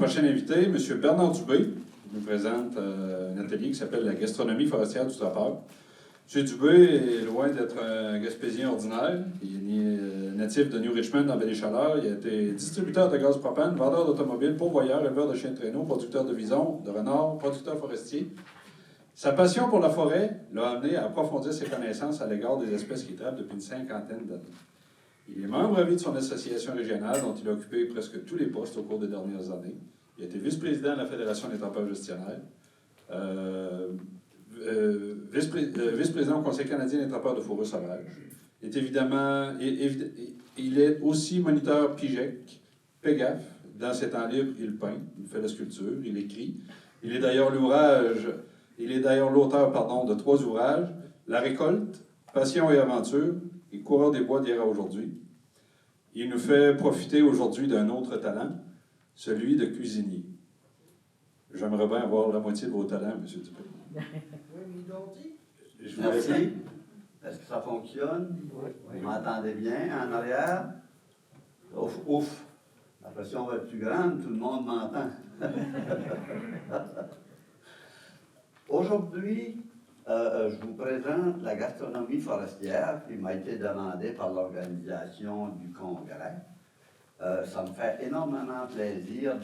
prochain invité, M. Bernard Dubé, qui nous présente un atelier qui s'appelle la gastronomie forestière du Trappeur. M. Dubé est loin d'être un Gaspésien ordinaire. Il est natif de New Richmond, dans Vallée-Chaleur. Il a été distributeur de gaz propane, vendeur d'automobiles, pourvoyeur, éleveur de chiens de traîneau, producteur de visons, de renards, producteur forestier. Sa passion pour la forêt l'a amené à approfondir ses connaissances à l'égard des espèces qui trappent depuis une cinquantaine d'années. Il est membre à vie de son association régionale, dont il a occupé presque tous les postes au cours des dernières années. Il a été vice-président de la Fédération des trappeurs gestionnaires, vice-président au Conseil canadien des trappeurs de fourrure sauvage. Il est aussi moniteur PIGEC, PEGAF. Dans ses temps libres, il peint, il fait la sculpture, il écrit. Il est d'ailleurs l'auteur de 3 ouvrages, La récolte, Passion et aventure, et Coureur des bois d'hier à aujourd'hui. Il nous fait profiter aujourd'hui d'un autre talent, celui de cuisinier. J'aimerais bien avoir la moitié de vos talents, M. Dubé. Oui, mais l'ont dit. Je vous remercie. Est-ce que ça fonctionne? Oui. Vous m'entendez bien en arrière? Ouf, ouf. La pression va être plus grande, tout le monde m'entend. Aujourd'hui, je vous présente la gastronomie forestière qui m'a été demandée par l'organisation du congrès. Ça me fait énormément plaisir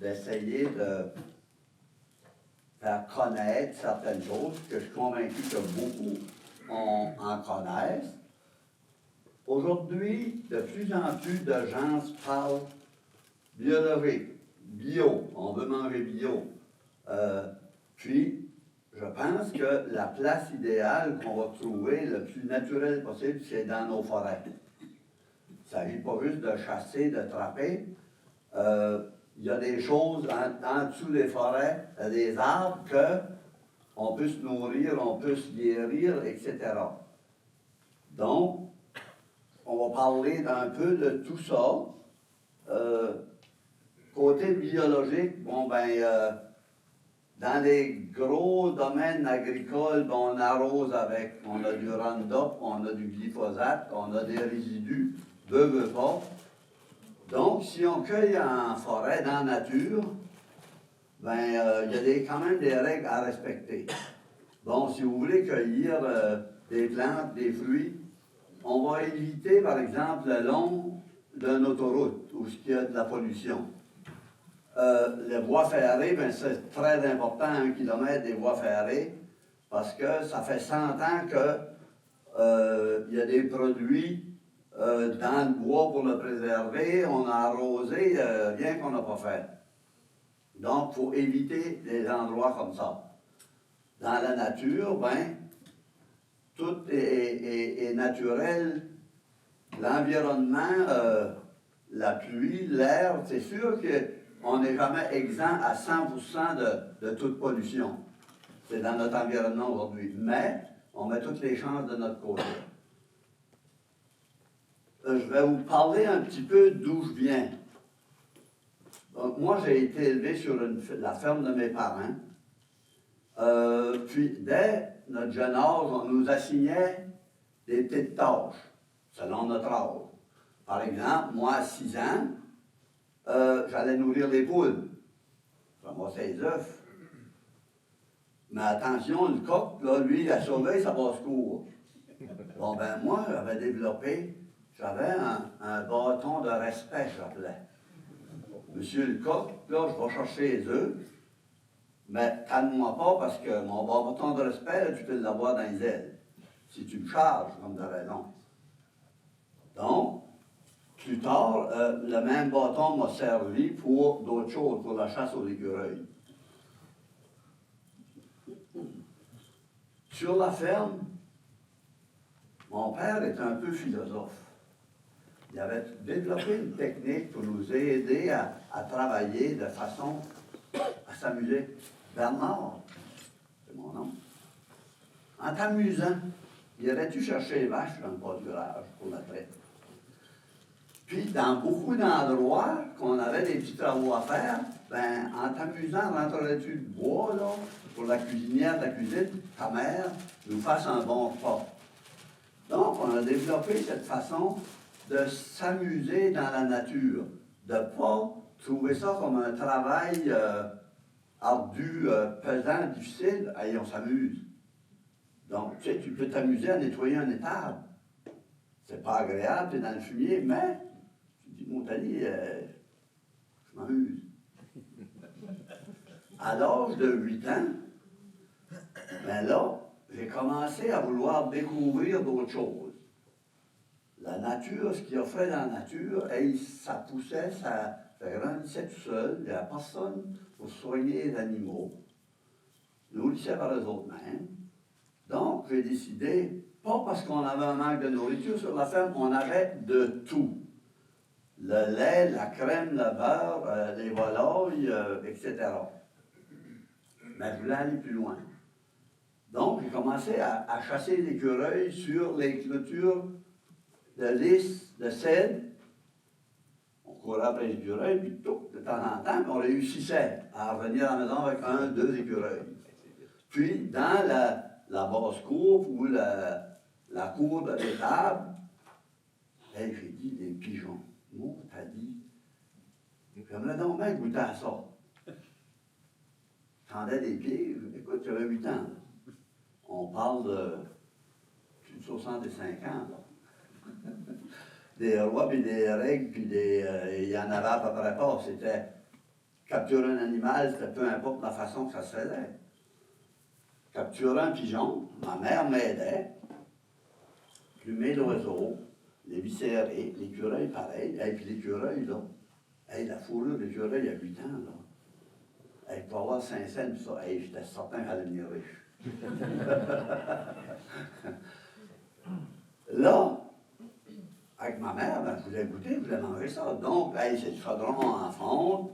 d'essayer de faire connaître certaines choses que je suis convaincu que beaucoup en connaissent. Aujourd'hui, de plus en plus de gens parlent biologique, bio, on veut manger bio. Puis, je pense que la place idéale qu'on va trouver le plus naturel possible, c'est dans nos forêt. Il ne s'agit pas juste de chasser, de trapper. Il y a des choses en dessous des forêts, il y a des arbres qu'on peut se nourrir, on peut se guérir, etc. Donc, on va parler un peu de tout ça. Côté biologique, bon ben, dans les gros domaines agricoles, on arrose avec, on a du Roundup, on a du glyphosate, on a des résidus, veut pas. Donc, si on cueille en forêt, dans la nature, ben, il y a quand même des règles à respecter. Bon, si vous voulez cueillir des plantes, des fruits, on va éviter, par exemple, le long d'une autoroute où il y a de la pollution. Les voies ferrées, ben, c'est très important, 1 kilomètre des voies ferrées, parce que ça fait 100 ans qu'il y a des produits dans le bois pour le préserver, on a arrosé, rien qu'on n'a pas fait. Donc, il faut éviter des endroits comme ça. Dans la nature, ben, tout est naturel. L'environnement, la pluie, l'air, c'est sûr qu'on n'est jamais exempt à 100% de toute pollution. C'est dans notre environnement aujourd'hui. Mais, on met toutes les chances de notre côté. Je vais vous parler un petit peu d'où je viens. Donc, moi, j'ai été élevé sur la ferme de mes parents. Puis, dès notre jeune âge, on nous assignait des petites tâches, selon notre âge. Par exemple, moi, à 6 ans, j'allais nourrir les poules. Ramasser les œufs. Mais attention, le coq, là, lui, il a sauvé sa basse-cour. Bon, ben moi, j'avais un bâton de respect, j'appelais. Monsieur le coq, là, je vais chercher les œufs, mais calme-moi pas parce que mon bâton de respect, là, tu peux l'avoir dans les ailes. Si tu me charges, comme de raison. Donc, plus tard, le même bâton m'a servi pour d'autres choses, pour la chasse aux écureuils. Sur la ferme, mon père est un peu philosophe. Il avait développé une technique pour nous aider à travailler de façon à s'amuser. Bernard, c'est mon nom. En t'amusant, irais-tu chercher les vaches dans le pâturage pour la traite? Puis, dans beaucoup d'endroits qu'on avait des petits travaux à faire, ben, en t'amusant, rentrerais-tu le bois, là, pour la cuisinière de la cuisine, ta mère, nous fasse un bon repas. Donc, on a développé cette façon de s'amuser dans la nature, de ne pas trouvé ça comme un travail ardu, pesant, difficile. Hey, on s'amuse. Donc, tu sais, tu peux t'amuser à nettoyer un étable. C'est pas agréable, tu es dans le fumier, mais tu dis, mon tali, je m'amuse. À l'âge de 8 ans, ben là, j'ai commencé à vouloir découvrir d'autres choses. La nature, ce qu'il offrait dans la nature, hey, ça poussait, ça grandissait tout seul, il n'y avait personne pour soigner les animaux, nourrissait par eux autres mêmes. Donc, j'ai décidé, pas parce qu'on avait un manque de nourriture sur la ferme, on avait de tout. Le lait, la crème, le beurre, les volailles, etc. Mais je voulais aller plus loin. Donc, j'ai commencé à chasser les écureuils sur les clôtures de lys, de cèdre. On courait après les écureuils, puis tout, de temps en temps, on réussissait à revenir à la maison avec 1, 2 écureuils. Puis, dans la basse-cour ou la cour de l'étable, hey, j'ai dit des pigeons. Moi, t'as dit, j'aimerais donc bien goûter à ça. Je tendais des pieds, écoute, j'avais 8 ans. Là. On parle de plus de 65 ans. Là. Des rois, puis des règles, puis il y en avait à peu près pas. C'était capturer un animal, c'était peu importe la façon que ça se faisait. Capturer un pigeon, ma mère m'aidait, plumer l'oiseau, les viscérer, l'écureuil pareil, et puis l'écureuil, là, hey, la fourrure d'écureuil il y a 8 ans, là, hey, pour avoir 5 cents, puis ça, hey, j'étais certain qu'elle allait devenir riche. Là, avec ma mère, ben, je voulais goûter, je voulais manger ça. Donc, hey, c'est du chaudron en fonte,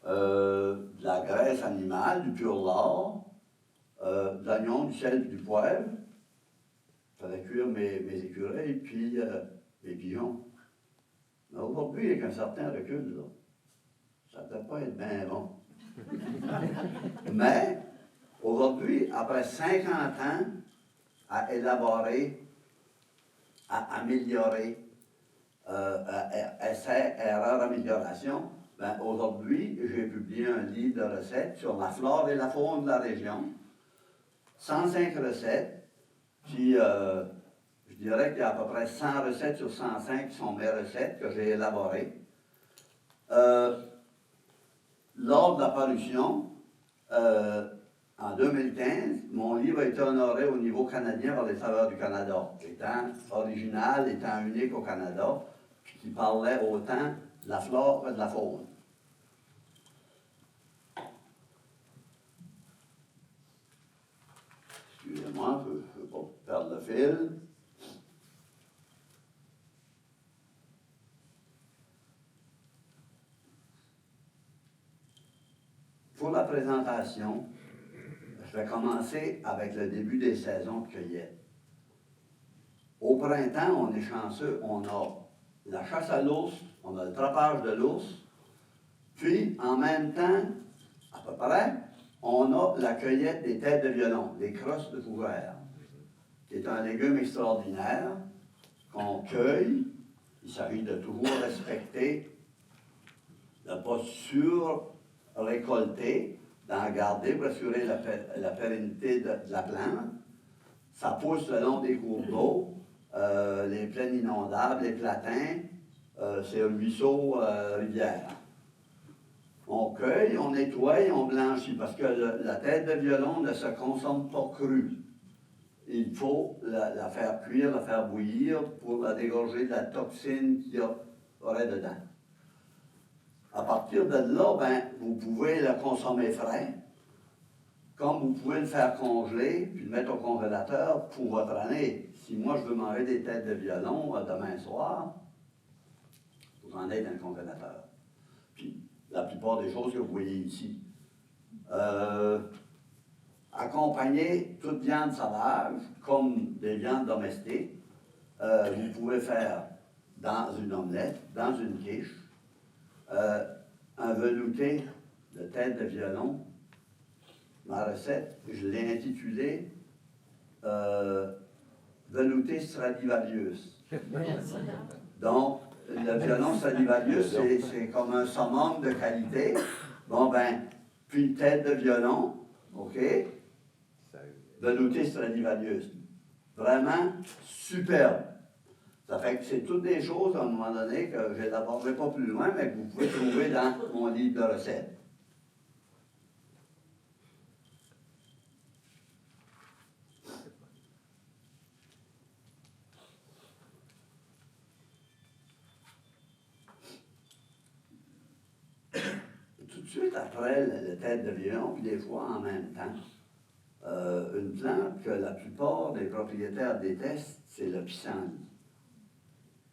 de la graisse animale, du pur lard, de l'oignon, du sel, du poivre. Je faisais cuire mes écureuils, puis mes pigeons. Mais aujourd'hui, avec un certain recul, là, ça ne peut pas être bien bon. Mais, aujourd'hui, après 50 ans à élaborer, à améliorer, essai, erreur, amélioration, ben, aujourd'hui, j'ai publié un livre de recettes sur la flore et la faune de la région. 105 recettes, puis je dirais qu'il y a à peu près 100 recettes sur 105 qui sont mes recettes que j'ai élaborées. Lors de la parution, en 2015, mon livre a été honoré au niveau canadien par les Saveurs du Canada, étant original, étant unique au Canada, puis qui parlait autant de la flore que de la faune. Excusez-moi, je ne veux pas perdre le fil. Pour la présentation, je vais commencer avec le début des saisons de cueillette. Au printemps, on est chanceux, on a la chasse à l'ours, on a le trappage de l'ours, puis en même temps, à peu près, on a la cueillette des têtes de violon, des crosses de couvert, qui est un légume extraordinaire qu'on cueille. Il s'agit de toujours respecter, de ne pas sur-récolter, d'en garder pour assurer la pérennité de la plante. Ça pousse le long des cours d'eau, les plaines inondables, les platins, c'est ruisseaux, rivières. On cueille, on nettoie, on blanchit, parce que la tête de violon ne se consomme pas crue. Il faut la faire cuire, la faire bouillir pour la dégorger de la toxine qu'il y aurait dedans. À partir de là, ben, vous pouvez le consommer frais, comme vous pouvez le faire congeler, puis le mettre au congélateur pour votre année. Si moi je veux manger des têtes de violon demain soir, vous en êtes dans le congélateur. Puis la plupart des choses que vous voyez ici. Accompagner toute viande sauvage, comme des viandes domestiques, vous pouvez faire dans une omelette, dans une quiche, un velouté de tête de violon. Ma recette, je l'ai intitulée velouté Stradivarius. Donc, le violon Stradivarius, c'est comme un summum de qualité. Bon, ben, puis une tête de violon, OK? Velouté Stradivarius. Vraiment superbe. Ça fait que c'est toutes des choses, à un moment donné, que je n'aborderai pas plus loin, mais que vous pouvez trouver dans mon livre de recettes. Tout de suite après le tête de violon, puis des fois en même temps, une plante que la plupart des propriétaires détestent, c'est le pissenlit.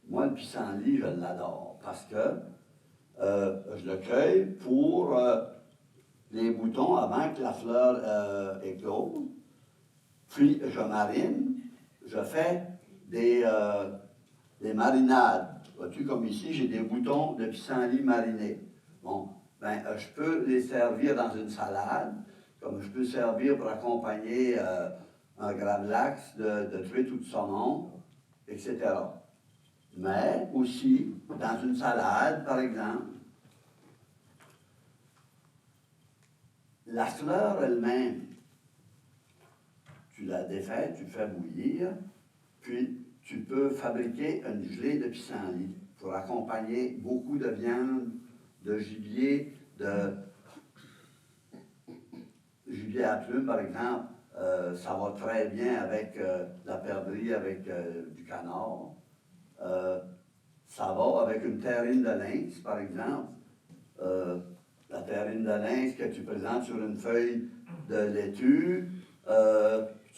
Moi, le pissenlit, je l'adore parce que je le cueille pour les boutons avant que la fleur éclose. Puis, je marine, je fais des marinades. Vois-tu, comme ici, j'ai des boutons de pissenlit marinés. Bon, ben, je peux les servir dans une salade, comme je peux servir pour accompagner un gravlax de truite ou de saumon, etc. Mais aussi, dans une salade, par exemple, la fleur elle-même, tu la défais, tu fais bouillir, puis tu peux fabriquer une gelée de pissenlit pour accompagner beaucoup de viande, de gibier, gibier à plumes, par exemple. Ça va très bien avec la perdrix, avec du canard. Ça va avec une terrine de lynx, par exemple. La terrine de lynx que tu présentes sur une feuille de laitue,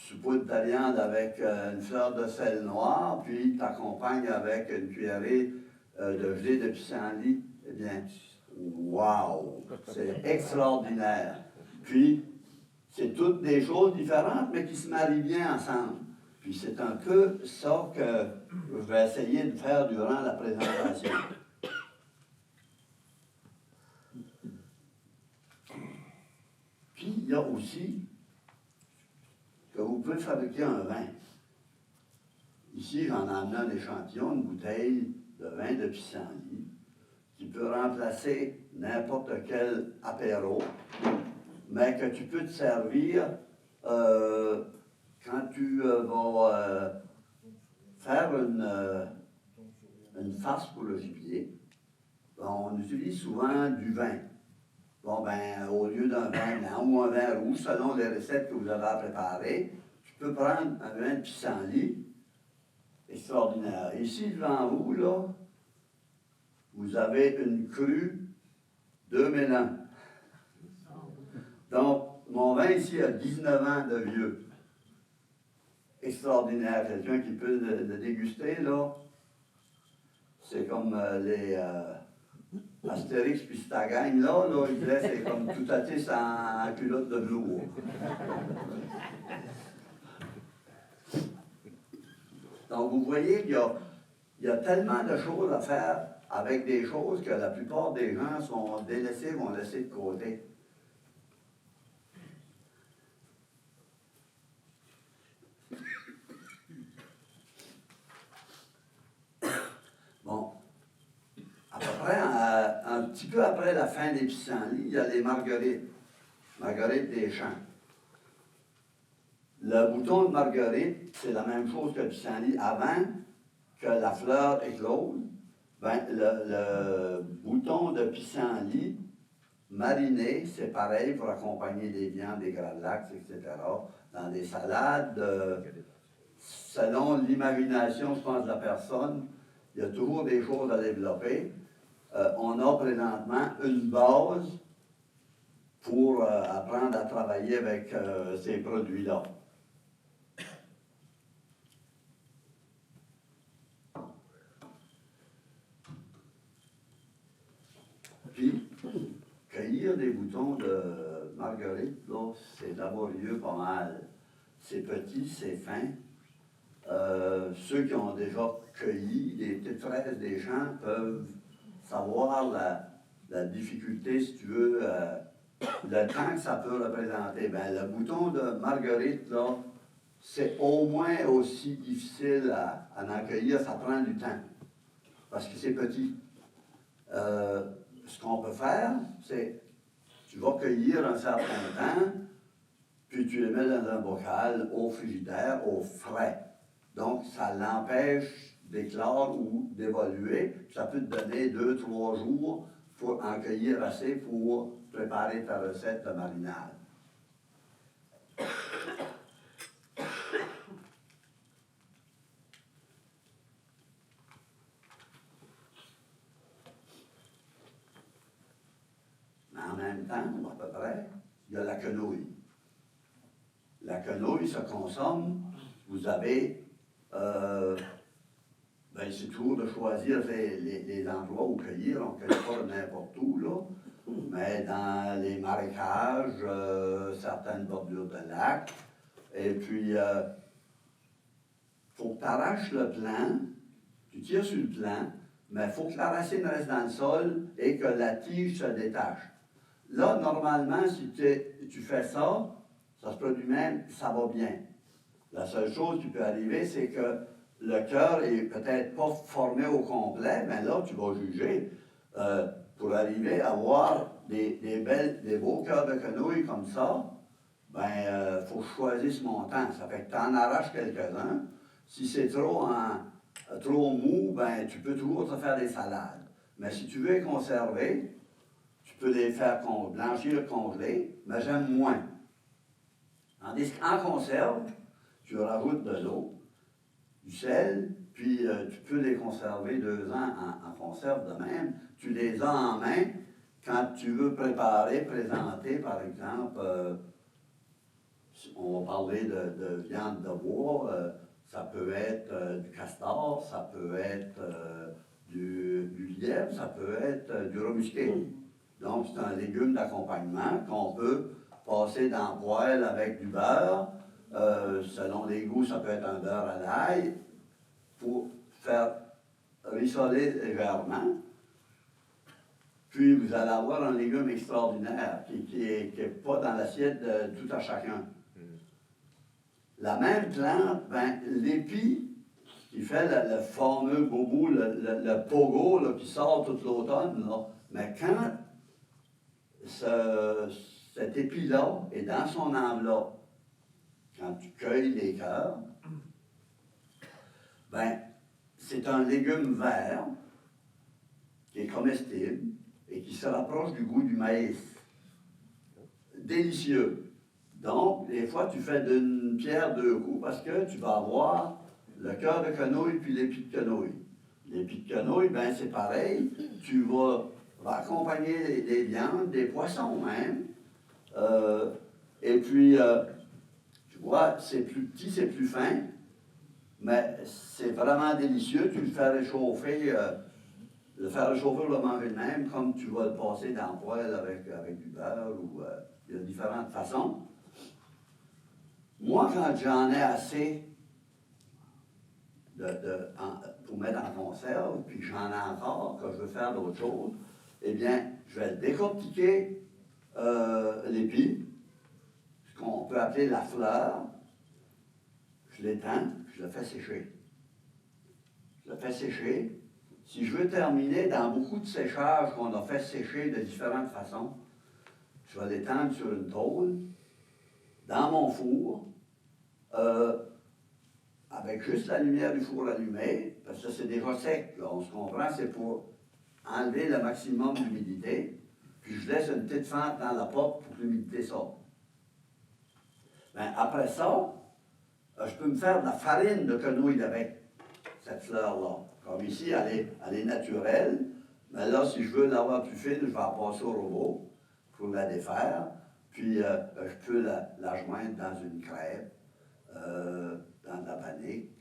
tu poudres ta viande avec une fleur de sel noir, puis tu accompagnes avec une cuillerée de gelée de pissenlit. Eh bien, wow! C'est extraordinaire. Puis, c'est toutes des choses différentes, mais qui se marient bien ensemble. Puis c'est un peu ça que je vais essayer de faire durant la présentation. Puis il y a aussi que vous pouvez fabriquer un vin. Ici, j'en ai amené un échantillon, une bouteille de vin de pissenlit, qui peut remplacer n'importe quel apéro, mais que tu peux te servir quand tu vas faire une farce pour le gibier. Bon, on utilise souvent du vin. Bon, ben, au lieu d'un vin blanc ou un vin rouge, selon les recettes que vous avez à préparer, tu peux prendre un vin de pissenlit extraordinaire. Ici, devant vous, là, vous avez une crue 2001. Donc, mon vin ici a 19 ans de vieux. Extraordinaire. Quelqu'un qui peut le déguster, là, c'est comme les Astérix puis ta gang, là, il disait c'est comme tout à fait en culotte de velours. Donc, vous voyez qu'il y a tellement de choses à faire avec des choses que la plupart des gens sont délaissés, vont laisser de côté. Bon, à peu près, un petit peu après la fin des pissenlits, il y a les marguerites des champs. Le bouton de marguerite, c'est la même chose que le pissenlit. Avant que la fleur éclose, ben, le bouton de pissenlit mariné, c'est pareil pour accompagner des viandes, des gravlax, etc. Dans des salades, selon l'imagination, je pense, de la personne, il y a toujours des choses à développer. On a présentement une base pour apprendre à travailler avec ces produits-là. Puis, cueillir des boutons de marguerite, là, c'est laborieux pas mal. C'est petit, c'est fin. Ceux qui ont déjà cueilli des petites fraises des champs peuvent savoir la difficulté, si tu veux, le temps que ça peut représenter. Ben, le bouton de marguerite, là, c'est au moins aussi difficile à en cueillir, ça prend du temps. parce que c'est petit. Ce qu'on peut faire, c'est tu vas cueillir un certain temps, puis tu les mets dans un bocal au frigidaire, au frais. Donc, ça l'empêche d'éclore ou d'évoluer. Ça peut te donner 2-3 jours pour en cueillir assez pour préparer ta recette de marinade. Mais en même temps, à peu près, il y a la quenouille. La quenouille se consomme, vous avez, c'est toujours de choisir les endroits où cueillir. On ne cueille pas n'importe où, là, mais dans les marécages, certaines bordures de lacs. Et puis, faut que tu arraches le plant, tu tires sur le plant, mais il faut que la racine reste dans le sol et que la tige se détache. Là, normalement, si tu fais ça, ça se produit même, ça va bien. La seule chose qui peut arriver, c'est que le cœur est peut-être pas formé au complet, mais là, tu vas juger. Pour arriver à avoir des beaux cœurs de quenouille comme ça, faut choisir ce montant. Ça fait que tu en arraches quelques-uns. Si c'est trop mou, tu peux toujours te faire des salades. Mais si tu veux les conserver, tu peux les faire blanchir, congeler, mais j'aime moins. Tandis qu'en conserve, tu rajoutes de l'eau, du sel, puis tu peux les conserver 2 ans en conserve de même. Tu les as en main quand tu veux présenter, par exemple, on va parler de viande de bois, ça peut être du castor, ça peut être du lièvre, ça peut être du remusqué. Donc, c'est un légume d'accompagnement qu'on peut passer dans le poêle avec du beurre. Selon les goûts, ça peut être un beurre à l'ail pour faire rissoler légèrement. Puis, vous allez avoir un légume extraordinaire qui n'est pas dans l'assiette de tout à chacun. La même plante, l'épi, qui fait le fameux bobo, le pogo là, qui sort tout l'automne, mais quand cet épi-là est dans son enveloppe, quand tu cueilles les cœurs, c'est un légume vert qui est comestible et qui se rapproche du goût du maïs. Délicieux. Donc, des fois, tu fais d'une pierre 2 coups parce que tu vas avoir le cœur de quenouille puis l'épi de quenouille. L'épi de quenouille, c'est pareil. Tu vas accompagner des viandes, des poissons même. Et puis, tu vois, c'est plus petit, c'est plus fin, mais c'est vraiment délicieux. Tu le fais réchauffer. Le faire réchauffer ou le manger de même, comme tu vas le passer dans le poêle avec du beurre, ou il y a différentes façons. Moi, quand j'en ai assez pour mettre en conserve, puis que j'en ai encore, que je veux faire d'autres choses, eh bien, je vais décortiquer l'épi, ce qu'on peut appeler la fleur, je l'étends, je le fais sécher. Je le fais sécher. Si je veux terminer, dans beaucoup de séchages qu'on a fait sécher de différentes façons, je vais l'étendre sur une tôle, dans mon four, avec juste la lumière du four allumée, parce que c'est déjà sec, là, on se comprend, c'est pour enlever le maximum d'humidité, puis je laisse une petite fente dans la porte pour que l'humidité sorte. Après ça, je peux me faire de la farine de quenouille avec cette fleur-là. Comme ici, elle est naturelle, mais là, si je veux l'avoir plus fine, je vais la passer au robot pour la défaire, puis je peux la joindre dans une crêpe, dans de la panique.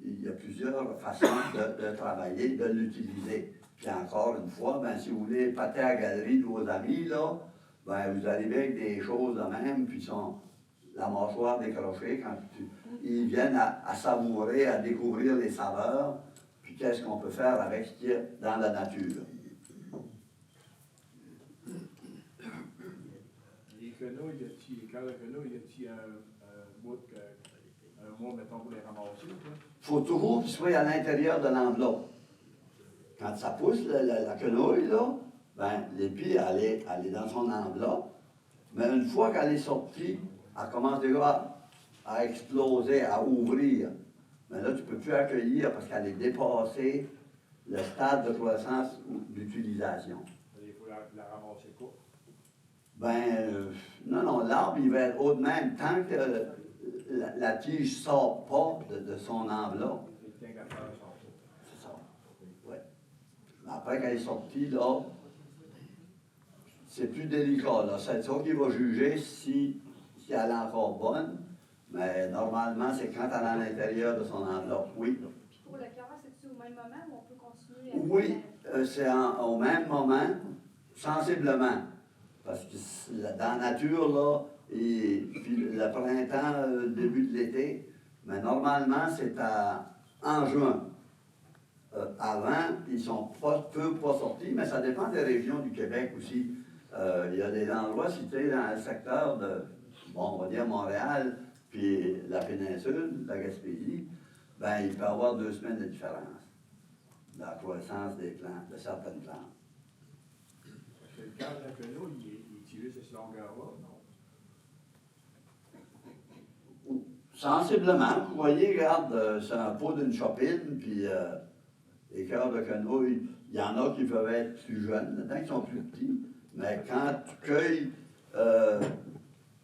Il y a plusieurs façons de travailler, de l'utiliser. Puis encore une fois, si vous voulez pâter à la galerie de vos amis, là, vous arrivez avec des choses de même, puis la mâchoire décrochée, quand ils viennent à savourer, à découvrir les saveurs, puis qu'est-ce qu'on peut faire avec ce qu'il y a dans la nature. Les quenouilles, les cœurs de quenouilles, y a-t-il un moi, mettons, vous les ramassez, quoi. Il faut toujours qu'il soit à l'intérieur de l'enveloppe. Quand ça pousse, la quenouille, là, ben, l'épi, elle est dans son enveloppe. Mais une fois qu'elle est sortie, elle commence déjà à exploser, à ouvrir. Mais là, tu ne peux plus accueillir parce qu'elle est dépassée le stade de croissance ou d'utilisation. Il faut la ramasser, quoi. Non, l'arbre, il va être haut de même tant que la tige ne sort pas de son enveloppe. C'est bien qu'à faire ça. C'est ça. Ouais. Après qu'elle est sortie, là, c'est plus délicat. Là. C'est ça qui va juger si elle est encore bonne. Mais normalement, c'est quand elle est à l'intérieur de son enveloppe. Oui. Puis pour le cœur, c'est-tu au même moment ou on peut continuer à... Oui, c'est au même moment, sensiblement. Parce que dans la nature, là, et puis le printemps, le début de l'été, mais normalement, c'est en juin. Avant, ils sont peu pas sortis, mais ça dépend des régions du Québec aussi. Il y a des endroits cités dans le secteur de, bon, on va dire Montréal, puis la péninsule, la Gaspésie, ben, il peut y avoir 2 semaines de différence dans la croissance des plantes, de certaines plantes. Parce que le cœur de la quenouille, il est utilisé cette longueur-là, non? Sensiblement, vous voyez, regarde, c'est un pot d'une chopine, puis les cœurs de quenouille, il y en a qui peuvent être plus jeunes, dedans qui sont plus petits, mais quand tu cueilles,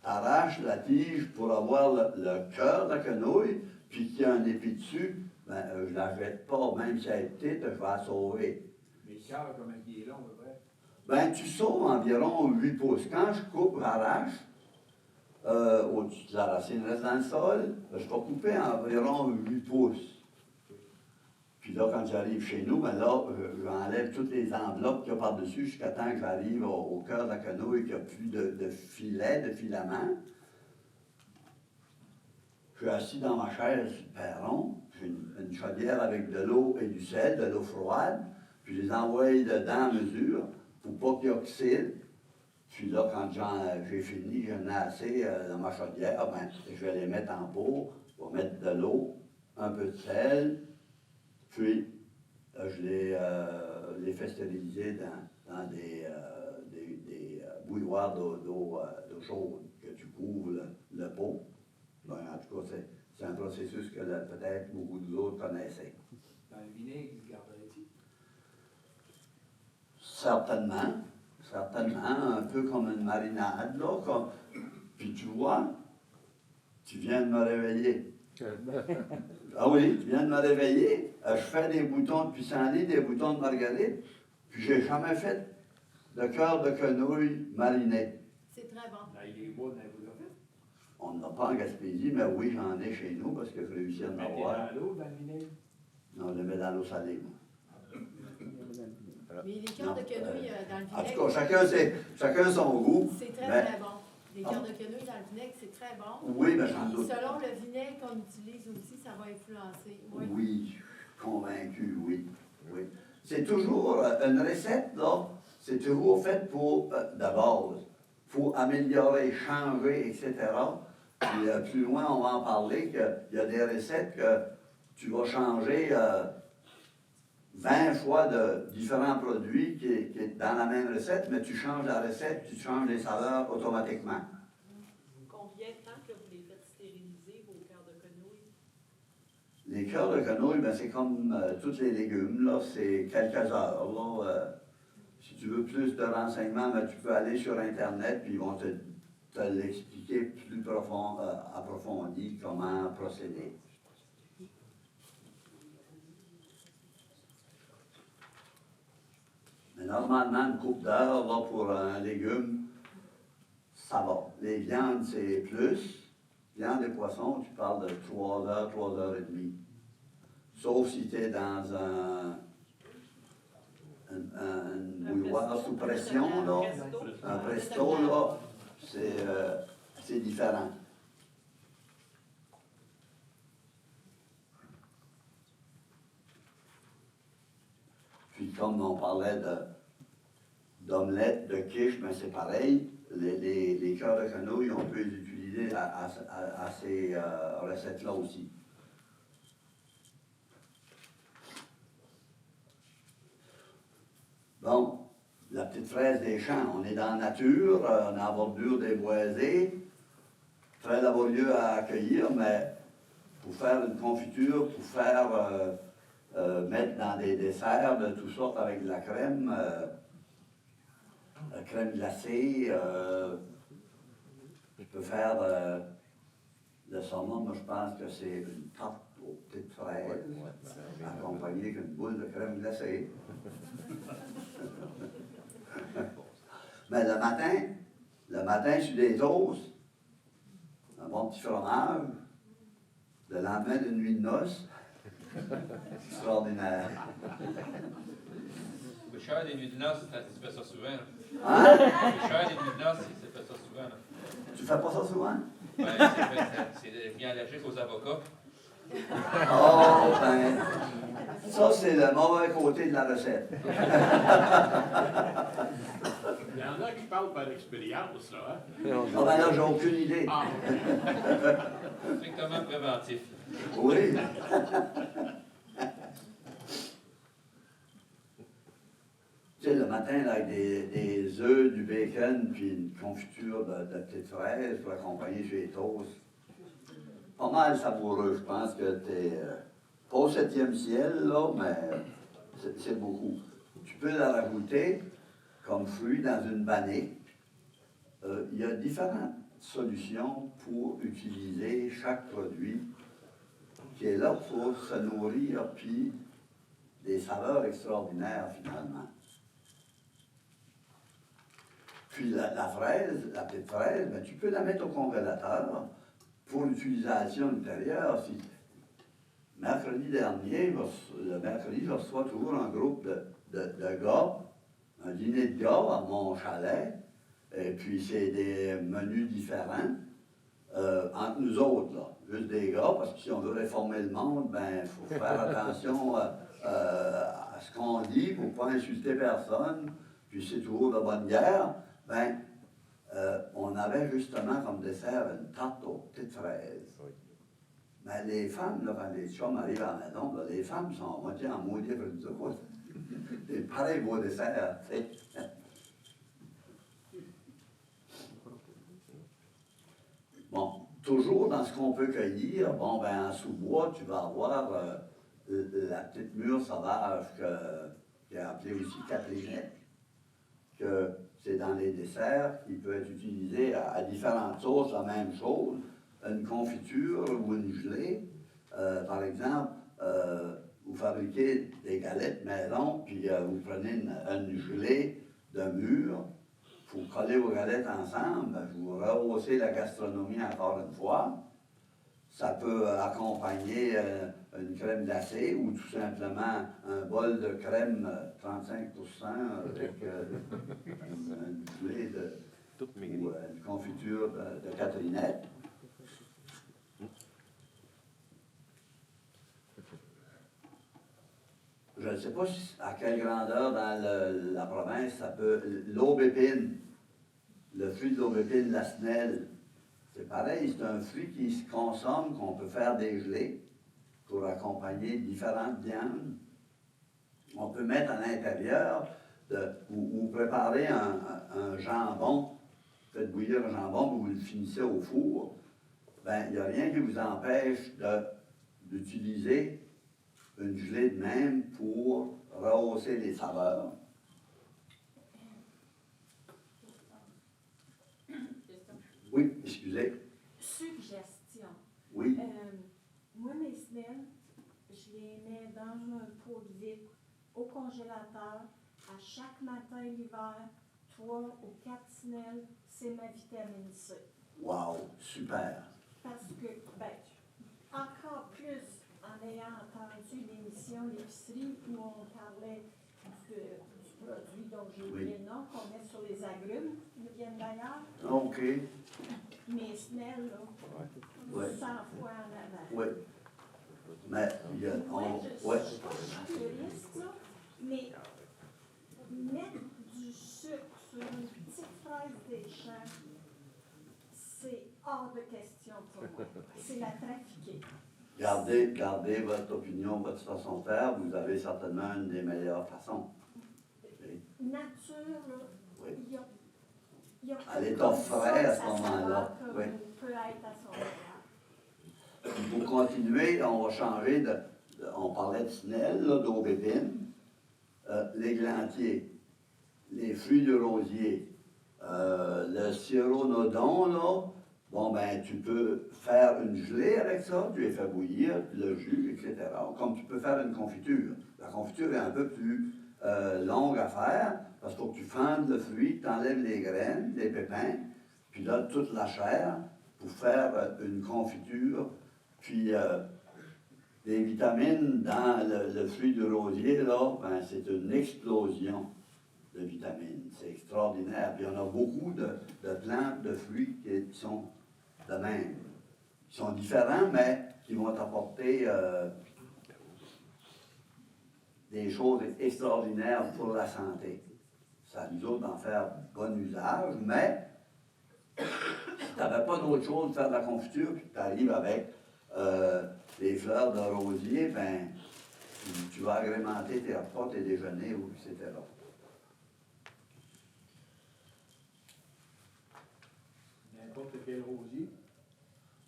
arraches la tige pour avoir le cœur de la quenouille, puis qu'il y a un épi dessus, ben, je ne la jette pas, même si elle est petite, je vais la sauver. Mais le cœur, comment il est long, à peu près? Ben, tu sauves environ 8 pouces. Quand je coupe, j'arrache, au-dessus de la racine reste dans le sol, je vais couper environ 8 pouces. Puis là, quand j'arrive chez nous, ben là, j'enlève toutes les enveloppes qu'il y a par-dessus jusqu'à temps que j'arrive au cœur de la quenouille, qu'il n'y a plus de filet, de filament. Je suis assis dans ma chaise sur le perron, j'ai une chaudière avec de l'eau et du sel, de l'eau froide, puis je les envoie dedans à mesure pour pas qu'ils oxydent. Puis là, quand j'ai fini, j'en ai assez dans ma chaudière, ben, je vais les mettre en pot, je vais mettre de l'eau, un peu de sel, puis je les fais stériliser dans des bouilloires d'eau chaude que tu couvres le pot. Ben, en tout cas, c'est un processus que peut-être beaucoup d'autres connaissaient. Dans le vinaigre, vous gardez-tu? Certainement, un peu comme une marinade, là. Puis tu vois, tu viens de me réveiller. Ah oui, tu viens de me réveiller. Je fais des boutons de pissenlit, des boutons de marguerite, puis j'ai jamais fait de cœur de quenouille mariné. C'est très bon. Dans les bois, dans les bois de fait. On n'en a pas en Gaspésie, mais oui, j'en ai chez nous parce que je réussis à en Mettez avoir. dans l'eau, dans le vinaigre. Non, on le met dans l'eau salée. moi. Mais les cœurs de quenouille dans le En tout vinaigre, cas, chacun son goût. c'est très, mais- très bon. Les cœurs de quenouille dans le vinaigre, c'est très bon. Oui, mais j'en Puis doute. selon le vinaigre qu'on utilise aussi, ça va influencer. Oui. Oui, convaincu, oui. Oui. C'est toujours une recette, là, c'est toujours fait pour, de base, pour améliorer, changer, etc. Puis plus loin, on va en parler, qu'il y a des recettes que tu vas changer 20 fois de différents produits qui est dans la même recette, mais tu changes la recette, tu changes les saveurs automatiquement. Combien de temps que vous les faites stériliser, vos cœurs de quenouille? Les cœurs de quenouille, ben, c'est comme tous les légumes, là, c'est quelques heures. Là, si tu veux plus de renseignements, ben, tu peux aller sur Internet, puis ils vont te l'expliquer plus approfondi comment procéder. Mais normalement, une coupe d'heure là, pour un légume, ça va. Les viandes, c'est plus. Viande et poissons, tu parles de 3 heures, 3 heures et demie. Sauf si tu es dans un bouilloire sous pression, là. Un presto, là, c'est différent. Puis comme on parlait d'omelette, de quiche, ben c'est pareil. Les cœurs de quenouille, on peut les utiliser utiliser à ces recettes-là aussi. Bon, la petite fraise des champs, on est dans la nature, on est en bordure des boisés, très laborieux à accueillir, mais pour faire une confiture, pour faire mettre dans des desserts de toutes sortes avec de la crème glacée, je peux faire le saumon, moi je pense que c'est une tarte aux petites fraises, accompagnée d'une boule de crème glacée. Mais le matin sur des toasts, un bon petit fromage, le lendemain d'une nuit de noces, extraordinaire. Bouchard des nuits de noces, tu fais ça souvent. Hein? Bouchard des nuits de noces, il fait ça souvent. Là. Tu fais pas ça souvent? Ben, c'est bien allergique aux avocats. Oh, ben, ça c'est le mauvais côté de la recette. Il y en a qui parlent par expérience, là, hein? Ah ben là, j'ai aucune idée. Ah, Strictement préventif. Oui. Tu sais, le matin, là, avec des œufs, du bacon, puis une confiture de petites fraises pour accompagner sur les toasts. Pas mal savoureux, je pense que t'es pas au 7e ciel, là, mais c'est beaucoup. Tu peux la rajouter comme fruit dans une bannique. Il y a différentes solutions pour utiliser chaque produit qui est là pour se nourrir, puis des saveurs extraordinaires, finalement. Puis la fraise, la petite fraise, ben, tu peux la mettre au congélateur pour l'utilisation ultérieure. Mercredi dernier, le mercredi, je reçois toujours un groupe de gars, un dîner de gars à mon chalet, et puis c'est des menus différents entre nous autres, là, juste des gars, parce que si on veut réformer le monde, ben il faut faire attention à ce qu'on dit pour ne pas insulter personne, puis c'est toujours de bonne guerre. Ben, on avait justement comme dessert une tarte aux petites fraises. Mais les femmes, là, quand les chums arrivent à la maison, là, les femmes sont à moitié en maudit pour dire quoi. C'est pareil beau dessert, tu sais. Bon, toujours dans ce qu'on peut cueillir, bon, ben, en sous-bois, tu vas avoir la petite mûre sauvage qui est appelée aussi caprinette, que c'est dans les desserts, qui peut être utilisé à différentes sauces, la même chose, une confiture ou une gelée. Par exemple, vous fabriquez des galettes maison, puis vous prenez une gelée de mûre, vous collez vos galettes ensemble, vous rehaussez la gastronomie encore une fois. Ça peut accompagner une crème glacée ou tout simplement un bol de crème 35% avec une gelée ou une confiture de Catrinette. Je ne sais pas à quelle grandeur dans la province ça peut. L'aubépine, le fruit de l'aubépine, la snelle, c'est pareil, c'est un fruit qui se consomme, qu'on peut faire des gelées pour accompagner différentes viandes. On peut mettre à l'intérieur ou préparer un jambon. Faites bouillir un jambon, vous le finissez au four. Ben, il n'y a rien qui vous empêche d'utiliser une gelée de même pour rehausser les saveurs. Oui, excusez. Suggestion. Oui. Moi, mes snelles, je les mets dans un pot de vitre au congélateur. À chaque matin l'hiver, 3 ou 4 snelles, c'est ma vitamine C. Wow, super. Parce que, ben, encore plus en ayant entendu l'émission L'épicerie où on parlait du produit dont j'ai oublié le nom, qu'on met sur les agrumes, ils viennent d'ailleurs. OK. Mes snelles, là, Oui. 100 fois en avant. Oui. Mais il y a. Moi, je Ouais. suis pas puriste, là, mais mettre du sucre sur une petite fraise des champs, c'est hors de question pour moi. C'est la trafiquer. Gardez votre opinion, votre façon de faire. Vous avez certainement une des meilleures façons. Nature, là, Oui. il y a À l'état frais à ce conditions moment-là. que Oui. peut être à son égard. Pour continuer, on va changer on parlait de snelle, là, d'aubépine, l'églantier, les fruits de rosier, le cyronodon, là, bon, ben, tu peux faire une gelée avec ça, tu les fais bouillir, le jus, etc. Comme tu peux faire une confiture. La confiture est un peu plus longue à faire, parce qu'il faut que tu fendes le fruit, que tu enlèves les graines, les pépins, puis là, toute la chair, pour faire une confiture. Puis, les vitamines dans le fruit du rosier, là, ben, c'est une explosion de vitamines. C'est extraordinaire. Puis, il y en a beaucoup de plantes, de fruits qui sont de même. Qui sont différents, mais qui vont apporter des choses extraordinaires pour la santé. Ça nous autres d'en faire bon usage, mais si tu n'avais pas d'autre chose de faire de la confiture, puis tu arrives avec les fleurs de rosier, ben, tu vas agrémenter tes repas, tes déjeuners, etc. N'importe quel rosier.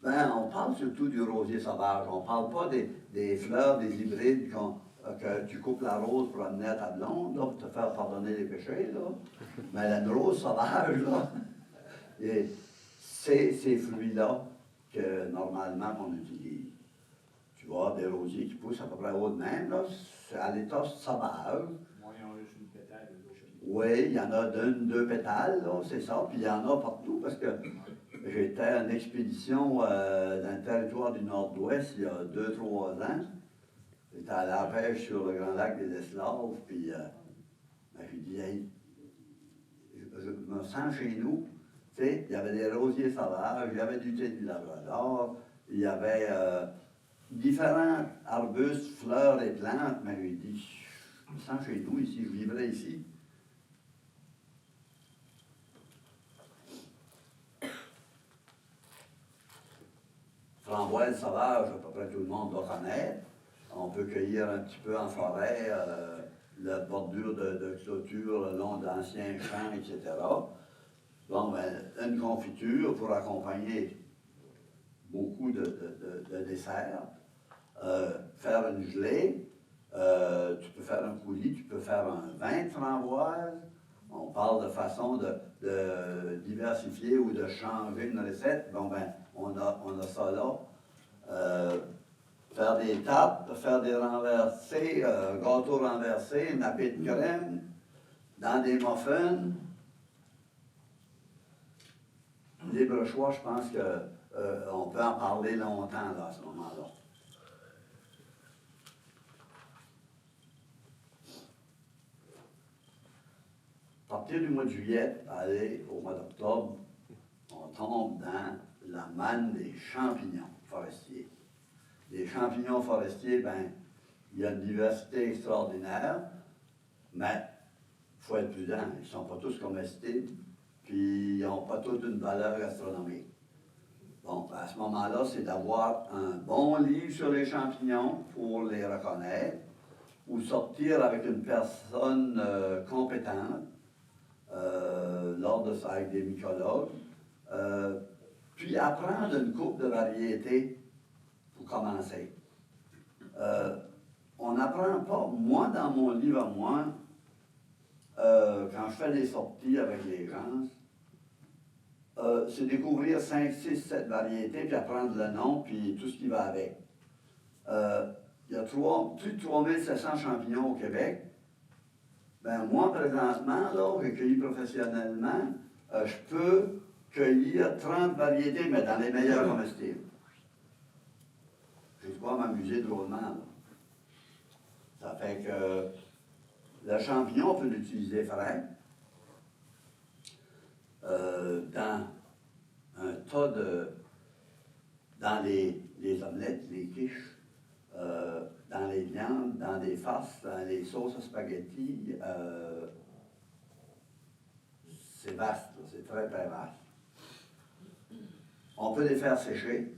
Ben, on parle surtout du rosier sauvage. On ne parle pas des fleurs, des hybrides que tu coupes la rose pour amener à ta blonde, là, pour te faire pardonner les péchés, là. Mais la rose sauvage, là, et c'est ces fruits-là que normalement on utilise. Tu vois, des rosiers qui poussent à peu près haut de même, là, c'est à l'état sauvage. Moi, ils ont juste une pétale. Oui, il y en a deux pétales, là, c'est ça, puis il y en a partout, parce que j'étais en expédition dans le territoire du Nord-Ouest il y a 2-3 ans. J'étais à la pêche sur le Grand Lac des Eslaves, puis ben, j'ai dit, hey, je me sens chez nous. Tu sais, il y avait des rosiers sauvages, il y avait du thé du Labrador, il y avait différents arbustes, fleurs et plantes, mais j'ai dit, je me sens chez nous ici, je vivrai ici. Framboise sauvage, à peu près tout le monde doit connaître. On peut cueillir un petit peu en forêt, la bordure de clôture le long d'anciens champs, etc. Bon, ben, une confiture pour accompagner beaucoup de desserts. Faire une gelée, tu peux faire un coulis, tu peux faire un vin de framboise. On parle de façon de diversifier ou de changer une recette. Bon, ben, on a ça là. Faire des tartes, faire des renversés, gâteaux renversés, nappés de crème, dans des muffins. Libre choix, je pense qu'on peut en parler longtemps là, à ce moment-là. À partir du mois de juillet, aller au mois d'octobre, on tombe dans la manne des champignons forestiers. Les champignons forestiers, ben, il y a une diversité extraordinaire, mais il faut être prudent. Ils ne sont pas tous comestibles, puis ils n'ont pas tous une valeur gastronomique. Donc, à ce moment-là, c'est d'avoir un bon livre sur les champignons pour les reconnaître, ou sortir avec une personne compétente, lors de ça avec des mycologues, puis apprendre une couple de variétés pour commencer. On n'apprend pas, moi dans mon livre à moi, quand je fais des sorties avec les gens, c'est découvrir 5, 6, 7 variétés, puis apprendre le nom, puis tout ce qui va avec. Il y a plus de 3700 champignons au Québec. Ben moi, présentement, là, j'ai cueilli professionnellement, je peux cueillir 30 variétés, mais dans les meilleurs comestibles. J'ai de quoi m'amuser drôlement, là. Ça fait que le champignon, on peut l'utiliser frais. Dans un tas dans les omelettes, les quiches, dans les viandes, dans des farces, dans les sauces à spaghetti. C'est vaste, là, c'est très, très vaste. On peut les faire sécher.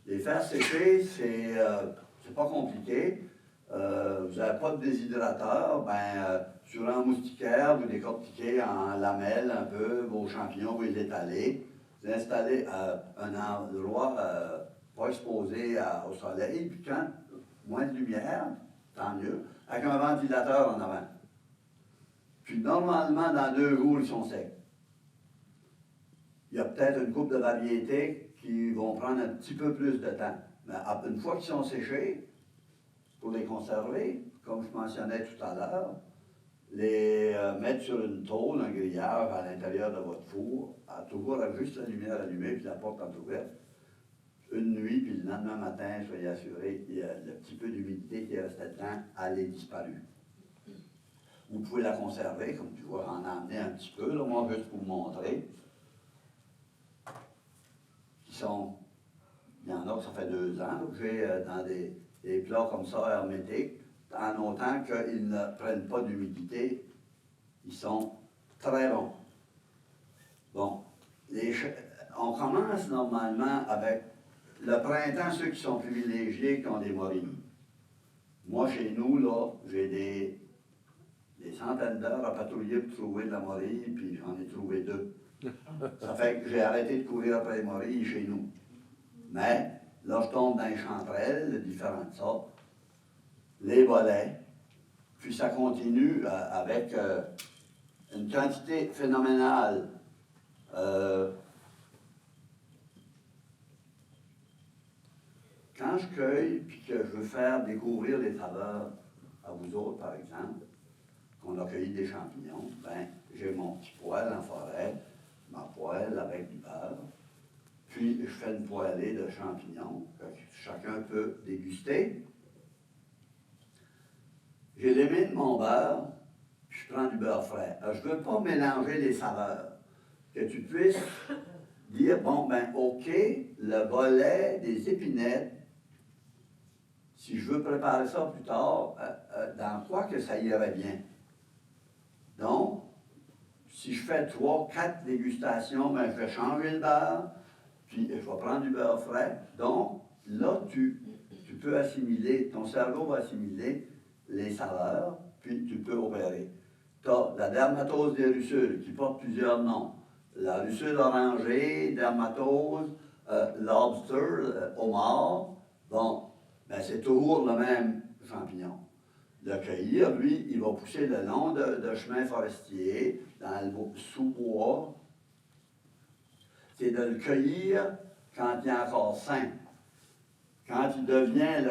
Les faire sécher, c'est pas compliqué. Vous n'avez pas de déshydrateur, sur un moustiquaire, vous décortiquez en lamelles un peu vos champignons, vous les étalez. Vous installez un endroit pas exposé au soleil, puis quand moins de lumière, tant mieux, avec un ventilateur en avant. Puis normalement, dans 2 jours, ils sont secs. Il y a peut-être une couple de variétés qui vont prendre un petit peu plus de temps. Mais une fois qu'ils sont séchés, pour les conserver, comme je mentionnais tout à l'heure, les mettre sur une tôle, un grillage à l'intérieur de votre four, toujours avec juste la lumière allumée puis la porte entrouverte, une nuit, puis le lendemain matin, soyez assurés, le petit peu d'humidité qui restait dedans, elle est disparue. Vous pouvez la conserver, comme tu vois, en amener un petit peu, là, moi, juste pour vous montrer. Il y en a que ça fait 2 ans, que j'ai dans des plats comme ça, hermétiques, en autant qu'ils ne prennent pas d'humidité, ils sont très bons. Bon, on commence normalement avec le printemps, ceux qui sont privilégiés, qui ont des morilles. Moi, chez nous, là, j'ai des centaines d'heures à patrouiller pour trouver de la morille, puis j'en ai trouvé 2. Ça fait que j'ai arrêté de courir après les morilles chez nous. Mais, là, je tombe dans les chanterelles de différentes sortes, les bolets, puis ça continue avec une quantité phénoménale. Quand je cueille, puis que je veux faire découvrir les saveurs à vous autres, par exemple, qu'on a cueilli des champignons, j'ai mon petit poêle en forêt, ma poêle avec du beurre, puis je fais une poêlée de champignons que chacun peut déguster. J'élimine mon beurre, puis je prends du beurre frais. Alors, je ne veux pas mélanger les saveurs. Que tu puisses dire, OK, le bolet, des épinettes, si je veux préparer ça plus tard, dans quoi que ça irait bien. Donc, si je fais 3, 4 dégustations, je vais changer le beurre, puis je vais prendre du beurre frais. Donc, là, tu peux assimiler, ton cerveau va assimiler les saveurs, puis tu peux opérer. Tu as la dermatose des russules qui porte plusieurs noms. La russule orangée, dermatose, lobster, homard. Bon, c'est toujours le même champignon. Le cueillir, lui, il va pousser le long de chemins forestiers, dans le sous-bois. C'est de le cueillir quand il est encore sain. Quand il devient,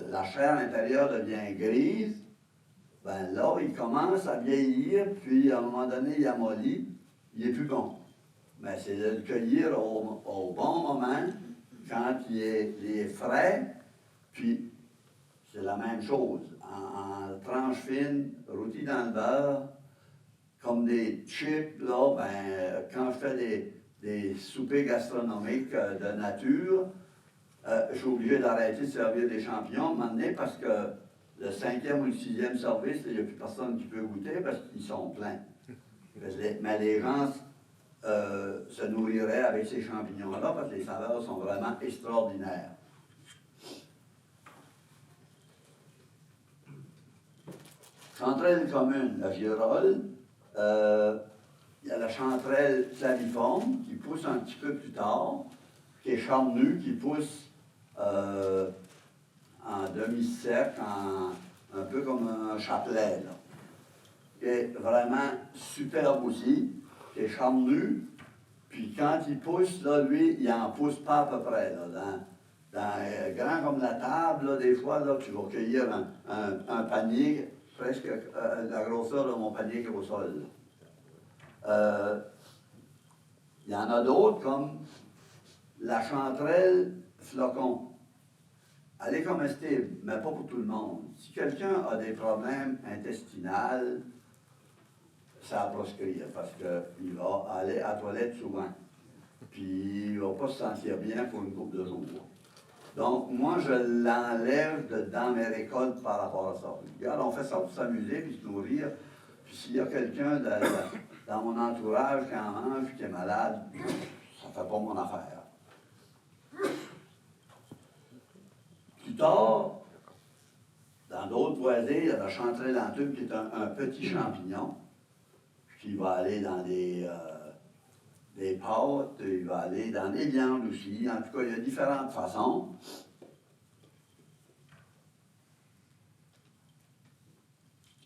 la chair intérieure devient grise, là, il commence à vieillir, puis à un moment donné, il amollit, il est plus bon. Mais c'est de le cueillir au bon moment, quand il est frais, puis c'est la même chose. En tranches fines, rôties dans le beurre, comme des chips, là, quand je fais des soupers gastronomiques de nature, je suis obligé d'arrêter de servir des champignons à un moment donné parce que le 5e ou le 6e service, il n'y a plus personne qui peut goûter parce qu'ils sont pleins. Mais les gens se nourriraient avec ces champignons-là parce que les saveurs sont vraiment extraordinaires. Chanterelle commune, la girole, il y a la chanterelle claviforme qui pousse un petit peu plus tard, qui est charnue, qui pousse en demi-cercle, un peu comme un chapelet, là. Qui est vraiment superbe aussi, qui est charnu, puis quand il pousse, là, lui, il n'en pousse pas à peu près, là, grand comme la table, là, des fois, là, tu vas cueillir un panier, presque la grosseur de mon panier qui est au sol. Il y en a d'autres comme la chanterelle flocon. Elle est comestible, mais pas pour tout le monde. Si quelqu'un a des problèmes intestinaux, ça va proscrire parce qu'il va aller à la toilette souvent. Puis il ne va pas se sentir bien pour une couple de jours. Donc, moi, je l'enlève dans mes récoltes par rapport à ça. Regarde, on fait ça pour s'amuser puis se nourrir. Puis s'il y a quelqu'un dans mon entourage qui en mange, qui est malade, ça fait pas mon affaire. Plus tard, dans d'autres boisés, il y a la chanterelle en tube qui est un petit champignon qui va aller dans des pâtes, il va aller dans des viandes aussi. En tout cas, il y a différentes façons.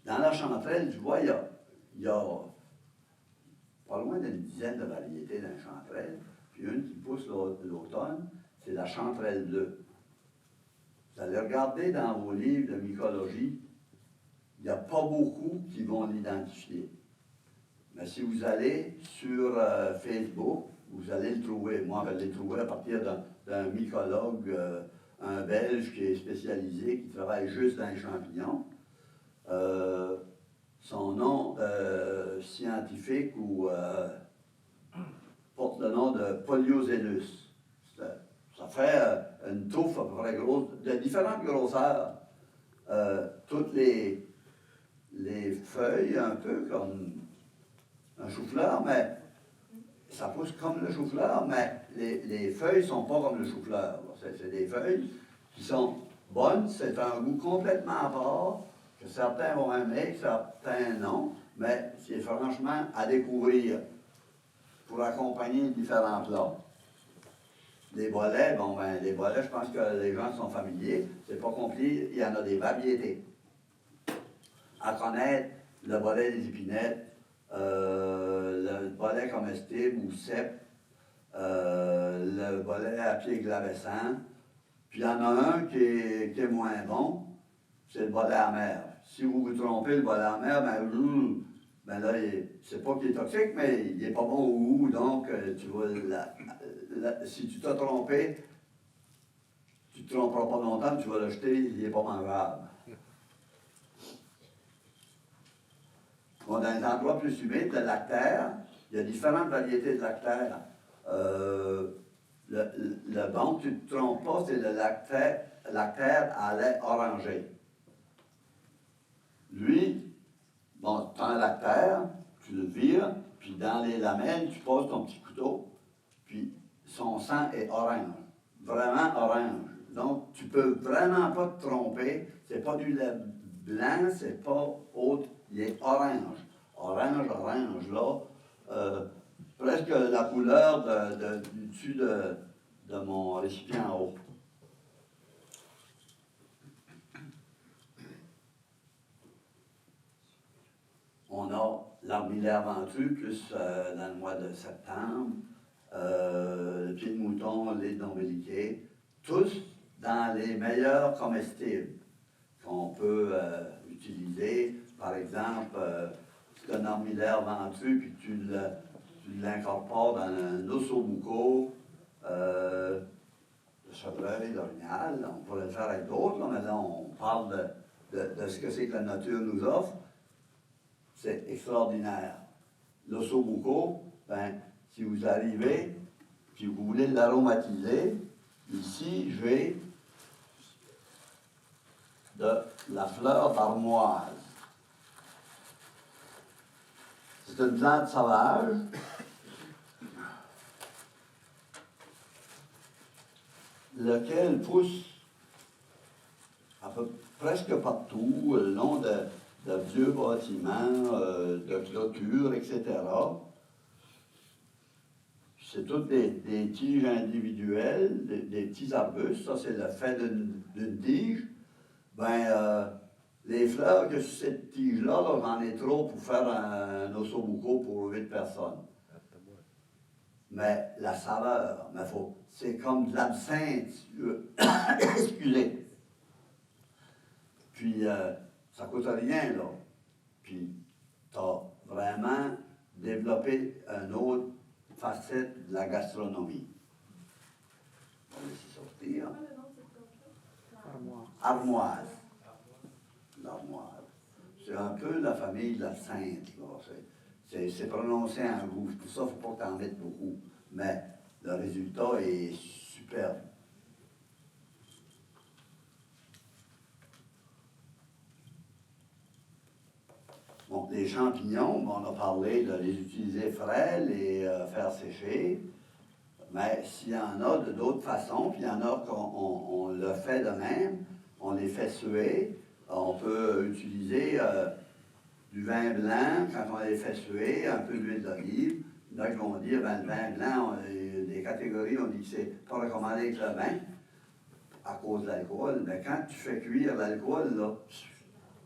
Dans la chanterelle, tu vois, il y a pas loin d'une dizaine de variétés d'un chanterelle, puis une qui pousse l'automne, c'est la chanterelle bleue. Vous allez regarder dans vos livres de mycologie, il n'y a pas beaucoup qui vont l'identifier. Mais si vous allez sur Facebook, vous allez le trouver. Moi, je l'ai trouvé à partir d'un mycologue, un Belge qui est spécialisé, qui travaille juste dans les champignons. Son nom scientifique porte le nom de Poliozellus. Ça fait une touffe à peu près grosse, de différentes grosseurs. Toutes les feuilles, un peu comme un chou-fleur, mais ça pousse comme le chou-fleur, mais les feuilles ne sont pas comme le chou-fleur. C'est des feuilles qui sont bonnes, c'est un goût complètement à part, que certains vont aimer, certains non, mais c'est franchement à découvrir pour accompagner différents plats. Les bolets, les bolets, je pense que les gens sont familiers, c'est pas compliqué, il y en a des variétés. À connaître, le bolet des épinettes, le bolet comestible ou cèpe, le bolet à pied glavescent, puis il y en a un qui est moins bon, c'est le bolet amer. Si vous vous trompez, le bolet amer, ben là, c'est pas qu'il est toxique, mais il n'est pas bon au goût, donc tu vas si tu t'as trompé, tu ne te tromperas pas longtemps, tu vas le jeter, il n'est pas mangeable. Bon, dans les endroits plus humides, le lactaire, il y a différentes variétés de lactaire. Le bon, tu ne te trompes pas, c'est le lactaire à lait orangé. Lui, bon, tu as un lactaire, tu le vires, puis dans les lamelles, tu poses ton petit couteau, puis son sang est orange, vraiment orange. Donc, tu peux vraiment pas te tromper, c'est pas du lait blanc, c'est pas autre, il est orange. Orange, là, presque la couleur du dessus de mon récipient en haut. On a l'armillaire ventru, plus dans le mois de septembre, le pied de mouton, l'île d'ombeliqué, tous dans les meilleurs comestibles qu'on peut utiliser. Par exemple, si tu as un armillaire ventru puis tu l'incorpores dans un ossobuco, le chevreuil, l'orignal, on pourrait le faire avec d'autres, mais là on parle de ce que c'est que la nature nous offre. C'est extraordinaire. L'ossobuco, ben, si vous arrivez, puis vous voulez l'aromatiser, ici, j'ai de la fleur d'armoise. C'est une plante sauvage. Lequel pousse presque partout, le long de vieux bâtiments, de clôtures, etc. C'est toutes des tiges individuelles, des petits arbustes. Ça, c'est le fait d'une tige. Les fleurs que sur cette tige-là, j'en ai trop pour faire un ossobuco pour 8 personnes. Mais la saveur, c'est comme de l'absinthe, excusez. Puis, ça ne coûte rien, là. Puis, tu as vraiment développé une autre facette de la gastronomie. On va laisser sortir. Armoise. L'armoise. C'est un peu la famille de l'absinthe, là. C'est prononcé en rouge. Pour ça, il ne faut pas que tu en mettes beaucoup. Mais le résultat est superbe. Bon, les champignons, on a parlé de les utiliser frais, les faire sécher. Mais s'il y en a de d'autres façons, puis il y en a qu'on le fait de même, on les fait suer, on peut utiliser du vin blanc quand on les fait suer, un peu d'huile d'olive. Il y en a qui vont dire, ben, le vin blanc, des catégories, on dit que c'est pas recommandé avec le vin à cause de l'alcool. Mais quand tu fais cuire l'alcool, là,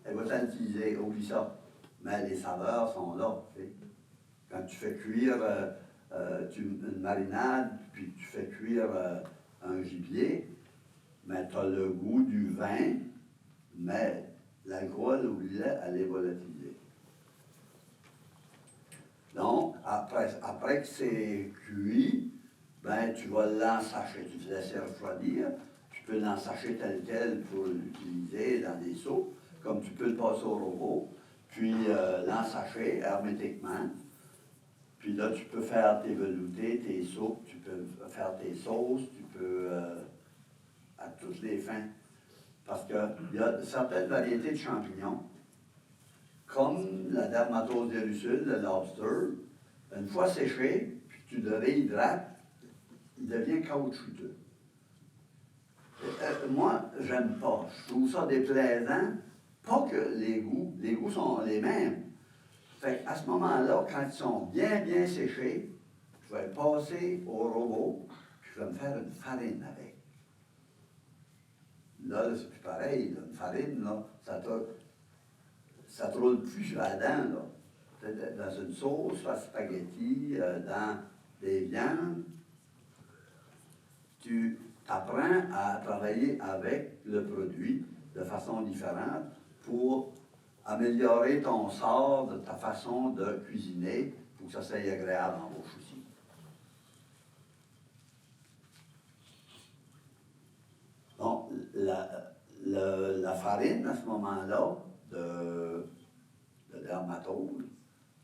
elle va t'utiliser, oublie ça. Mais les saveurs sont là. Tu sais. Quand tu fais cuire une marinade, puis tu fais cuire un gibier, mais tu as le goût du vin, mais l'alcool, oublie-le, elle est volatilisée. Donc, après que c'est cuit, ben, tu vas l'ensacher. Tu te laisses refroidir. Tu peux l'ensacher tel quel pour l'utiliser dans des seaux, comme tu peux le passer au robot, puis l'ensacher hermétiquement. Puis là, tu peux faire tes veloutés, tes soupes, tu peux faire tes sauces, tu peux à toutes les fins. Parce qu'il y a certaines variétés de champignons, comme la dermatose des russules, le lobster, une fois séché, puis tu le réhydrates, il devient caoutchouteux. Moi, j'aime pas. Je trouve ça déplaisant. Pas que les goûts sont les mêmes. Fait qu'à ce moment-là, quand ils sont bien, bien séchés, je vais passer au robot, puis je vais me faire une farine avec. Là, c'est plus pareil. Là. Une farine, là, ça te roule plus là-dedans. Là. Dans une sauce, à spaghetti, dans des viandes, tu apprends à travailler avec le produit de façon différente pour améliorer ton sort de ta façon de cuisiner pour que ça soit agréable en bouche aussi. Donc, la farine, à ce moment-là, de dermatose,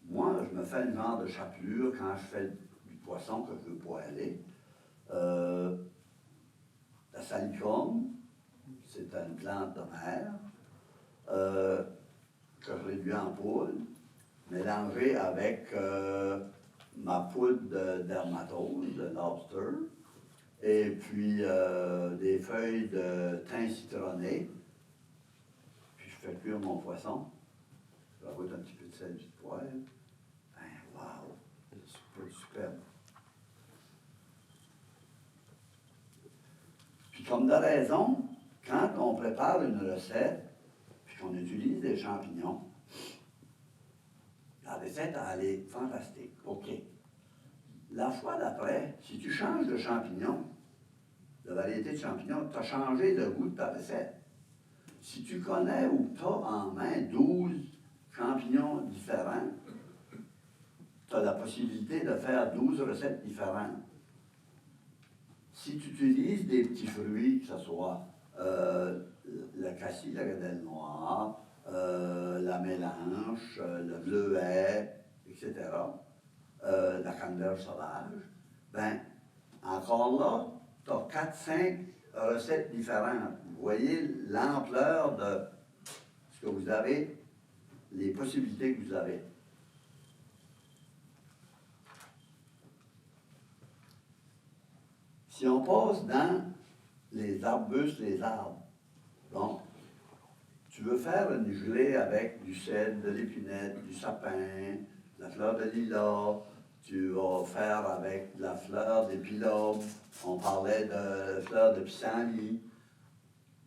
moi, je me fais une genre de chapelure quand je fais du poisson que je veux poêler. La salicum, c'est une plante de mer que je réduis en poudre, mélangée avec ma poudre de dermatose, de lobster, et puis des feuilles de thym citronné. Puis je fais cuire mon poisson. Je rajoute un petit peu de sel, du poivre. Ben, wow! C'est superbe. Puis comme de raison, quand on prépare une recette, puis qu'on utilise des champignons, la recette, elle est fantastique. OK. La fois d'après, si tu changes de champignons, de variété de champignons, tu as changé le goût de ta recette. Si tu connais ou tu as en main 12 champignons différents, tu as la possibilité de faire 12 recettes différentes. Si tu utilises des petits fruits, que ce soit le cassis, la gadelle noire, la mélange, le bleuet, etc., la canneberge sauvage, ben, encore là, tu as 4-5 recettes différentes. Vous voyez l'ampleur de ce que vous avez, les possibilités que vous avez. Si on passe dans les arbustes, les arbres, donc, tu veux faire une gelée avec du cèdre, de l'épinette, du sapin, de la fleur de lilas, tu vas faire avec de la fleur d'épilobe, on parlait de fleur de pissenlit.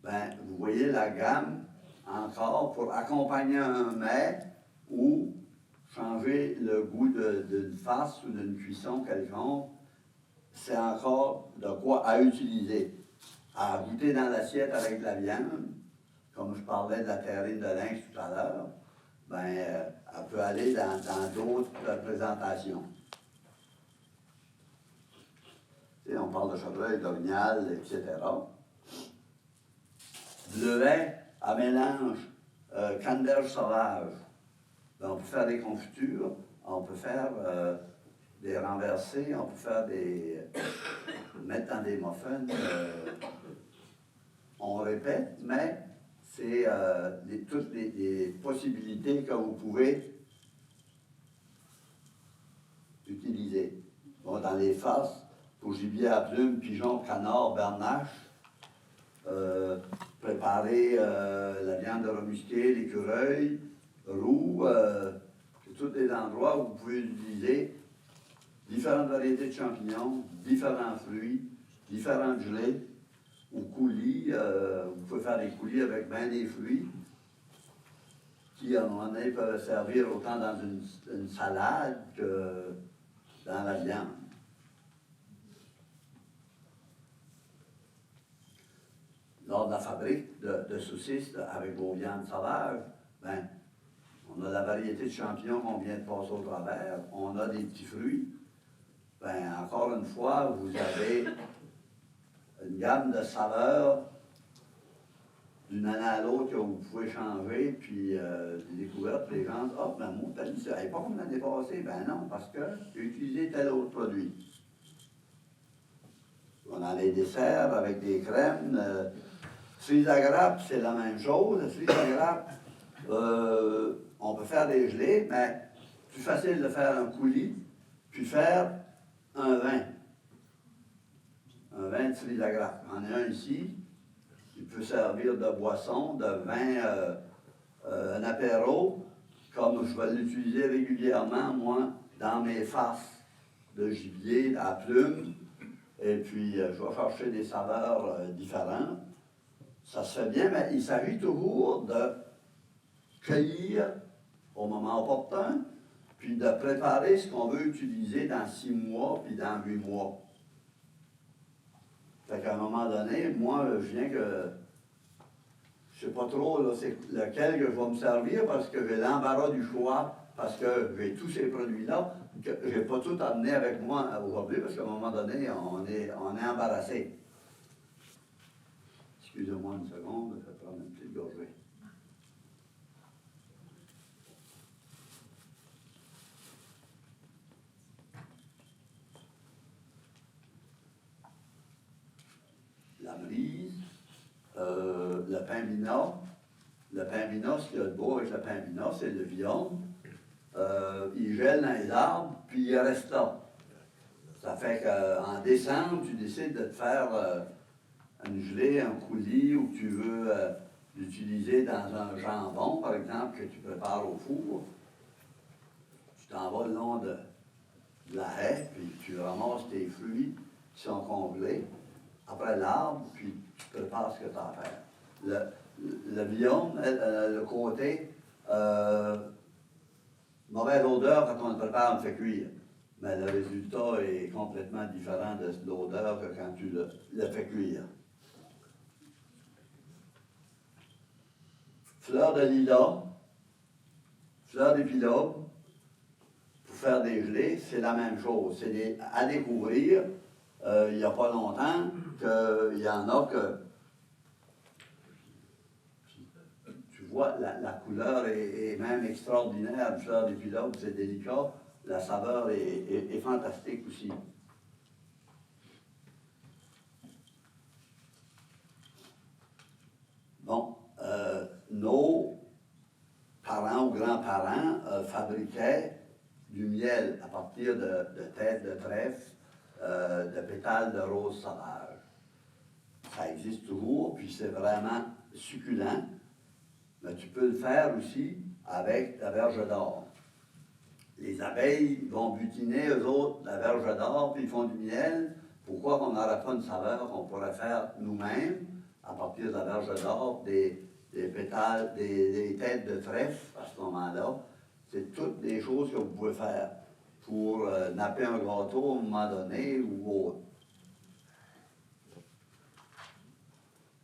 Ben, vous voyez la gamme encore pour accompagner un mets ou changer le goût d'une farce ou d'une cuisson quelconque. C'est encore de quoi à utiliser. À goûter dans l'assiette avec de la viande, comme je parlais de la terrine de lynx tout à l'heure, ben, elle peut aller dans d'autres présentations. Tu sais, on parle de chevreuil, d'orignal, etc. Bleuet à mélange, canneberge sauvage. Ben, on peut faire des confitures, on peut faire des renversés, on peut faire mettre dans des muffins. On répète, mais c'est toutes les possibilités que vous pouvez utiliser. Bon, dans les farces, pour gibier à plumes, pigeons, canards, bernaches. Préparer la viande remusquée, l'écureuil, roux, c'est tous des endroits où vous pouvez utiliser différentes variétés de champignons, différents fruits, différentes gelées, ou coulis. Vous pouvez faire des coulis avec bien des fruits qui, à un moment donné, peuvent servir autant dans une salade que dans la viande. Lors de la fabrique de saucisses avec vos viandes sauvages, ben, on a la variété de champignons qu'on vient de passer au travers, on a des petits fruits. Ben, encore une fois, vous avez une gamme de saveurs d'une année à l'autre que vous pouvez changer, puis des découvertes, les gens disent « Ah, ben moi, t'as dit ça, pas comme l'année passée. » Ben non, parce que j'ai utilisé tel autre produit. On a les desserts avec des crèmes. Cerise à grappe, c'est la même chose. Cerise à grappe, on peut faire des gelées, mais plus facile de faire un coulis, puis faire un vin. Un vin de cerise à grappe. On en a un ici. Il peut servir de boisson, de vin, un apéro, comme je vais l'utiliser régulièrement, moi, dans mes farces de gibier à plumes. Et puis, je vais chercher des saveurs différentes. Ça se fait bien, mais il s'agit toujours de cueillir au moment opportun, puis de préparer ce qu'on veut utiliser dans 6 mois, puis dans 8 mois. Fait qu'à un moment donné, moi, je viens que je ne sais pas trop là, c'est lequel que je vais me servir parce que j'ai l'embarras du choix, parce que j'ai tous ces produits-là, que je n'ai pas tout amené avec moi aujourd'hui, parce qu'à un moment donné, on est embarrassé. Excusez-moi une seconde, je vais prendre une petite gorgée. La brise, le pain minot. Le pain minot, ce qu'il y a de beau avec le pain minot, c'est le viande. Il gèle dans les arbres, puis il reste là. Ça fait qu'en décembre, tu décides de te faire une gelée, un coulis, ou que tu veux l'utiliser dans un jambon, par exemple, que tu prépares au four. Tu t'en vas le long de la haie, puis tu ramasses tes fruits qui sont congelés après l'arbre, puis tu prépares ce que tu as à faire. Le viande, le côté, mauvaise odeur quand on le prépare, on le fait cuire. Mais le résultat est complètement différent de l'odeur que quand tu le fais cuire. Fleur de lilas, fleur d'épilogue, pour faire des gelées, c'est la même chose. C'est à découvrir. Il n'y a pas longtemps qu'il y en a que tu vois, la couleur est même extraordinaire. Une fleur d'épilogue, c'est délicat. La saveur est fantastique aussi. Bon, nos parents ou grands-parents fabriquaient du miel à partir de têtes de trèfle, de pétales de rose sauvage. Ça existe toujours, puis c'est vraiment succulent. Mais tu peux le faire aussi avec la verge d'or. Les abeilles vont butiner, eux autres, la verge d'or, puis ils font du miel. Pourquoi qu'on n'aurait pas une saveur qu'on pourrait faire nous-mêmes, à partir de la verge d'or, des pétales, des têtes de trèfle, à ce moment-là? C'est toutes des choses que vous pouvez faire pour napper un gâteau à un moment donné ou autre.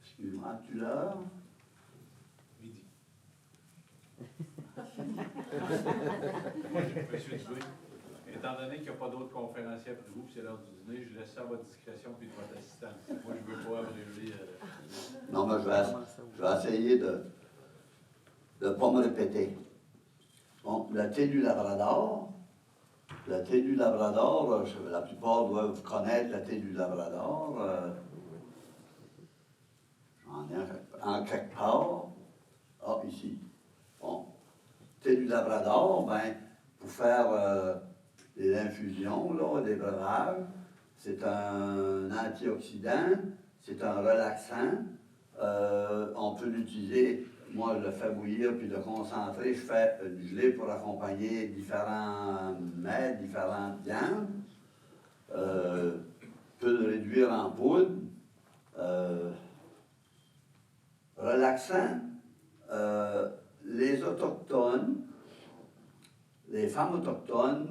Excuse-moi, tu l'heure? Midi. Monsieur Dubé, étant donné qu'il n'y a pas d'autres conférenciers après vous, puis c'est l'heure du dîner, je laisse ça à votre discrétion puis de votre assistance. Moi, je ne veux pas abréger. Non, mais je vais essayer de ne pas me répéter. Bon, le thé du Labrador. Le thé du Labrador, la plupart doivent connaître le thé du Labrador. J'en ai en quelque part. Ah, ici. Bon. Thé du Labrador, ben, pour faire des infusions, là, des breuvages, C'est un antioxydant, c'est un relaxant. On peut l'utiliser, moi je le fais bouillir puis le concentrer, je fais du gelé pour accompagner différents mets, différentes viandes. Peut le réduire en poudre. Relaxant, les Autochtones, les femmes autochtones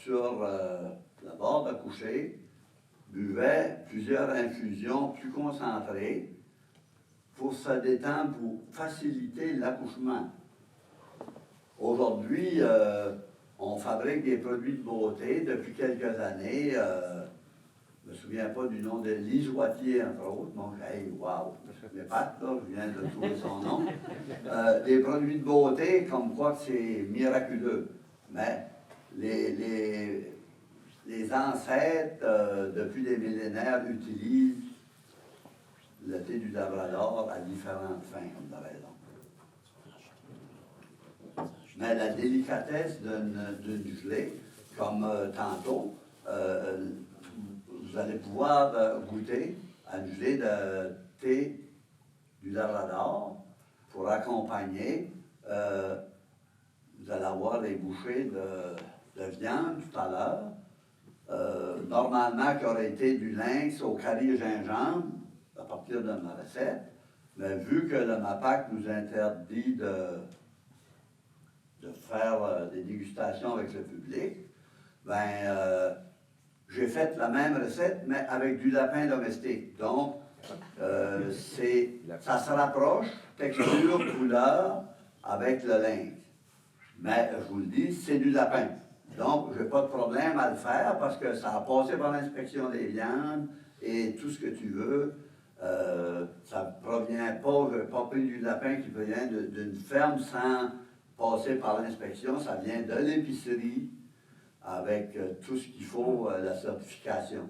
sur la barre de coucher buvaient plusieurs infusions plus concentrées pour se détendre, pour faciliter l'accouchement. Aujourd'hui, on fabrique des produits de beauté depuis quelques années. Je ne me souviens pas du nom de Lise Wattier, entre autres. Donc, hey, wow, mes pattes, là, je viens de trouver son nom. Des produits de beauté, comme quoi que c'est miraculeux. Mais les ancêtres, depuis des millénaires, utilisent le thé du Labrador à différentes fins, comme de raison. Mais la délicatesse d'une gelée, comme tantôt, vous allez pouvoir goûter à une gelée de thé du Labrador pour accompagner. Vous allez avoir des bouchées de viande tout à l'heure. Normalement, qui aurait été du lynx au curry gingembre, à partir de ma recette. Mais vu que le MAPAC nous interdit de faire des dégustations avec le public, ben, j'ai fait la même recette, mais avec du lapin domestique. Donc, ça se rapproche, texture, couleur, avec le lynx. Mais, je vous le dis, c'est du lapin. Donc, je n'ai pas de problème à le faire parce que ça a passé par l'inspection des viandes et tout ce que tu veux. Ça ne provient pas, je n'ai pas pris du lapin qui provient d'une ferme sans passer par l'inspection. Ça vient de l'épicerie avec tout ce qu'il faut, la certification.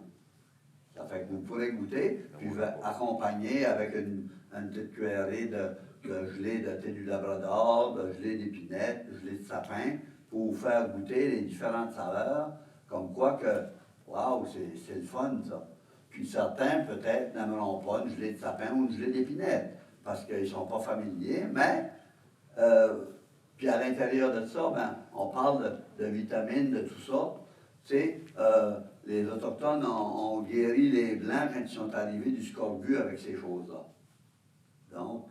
Ça fait que vous pourrez goûter, puis accompagner avec une petite cuillerée de gelée de thé du Labrador, de gelée d'épinette, de gelée de sapin, pour vous faire goûter les différentes saveurs, comme quoi que, waouh, c'est le fun, ça. Puis certains, peut-être, n'aimeront pas une gelée de sapin ou une gelée d'épinette, parce qu'ils ne sont pas familiers, mais, puis à l'intérieur de ça, ben, on parle de vitamines, de tout ça. Tu sais, les Autochtones ont guéri les Blancs quand ils sont arrivés du scorbut avec ces choses-là. Donc,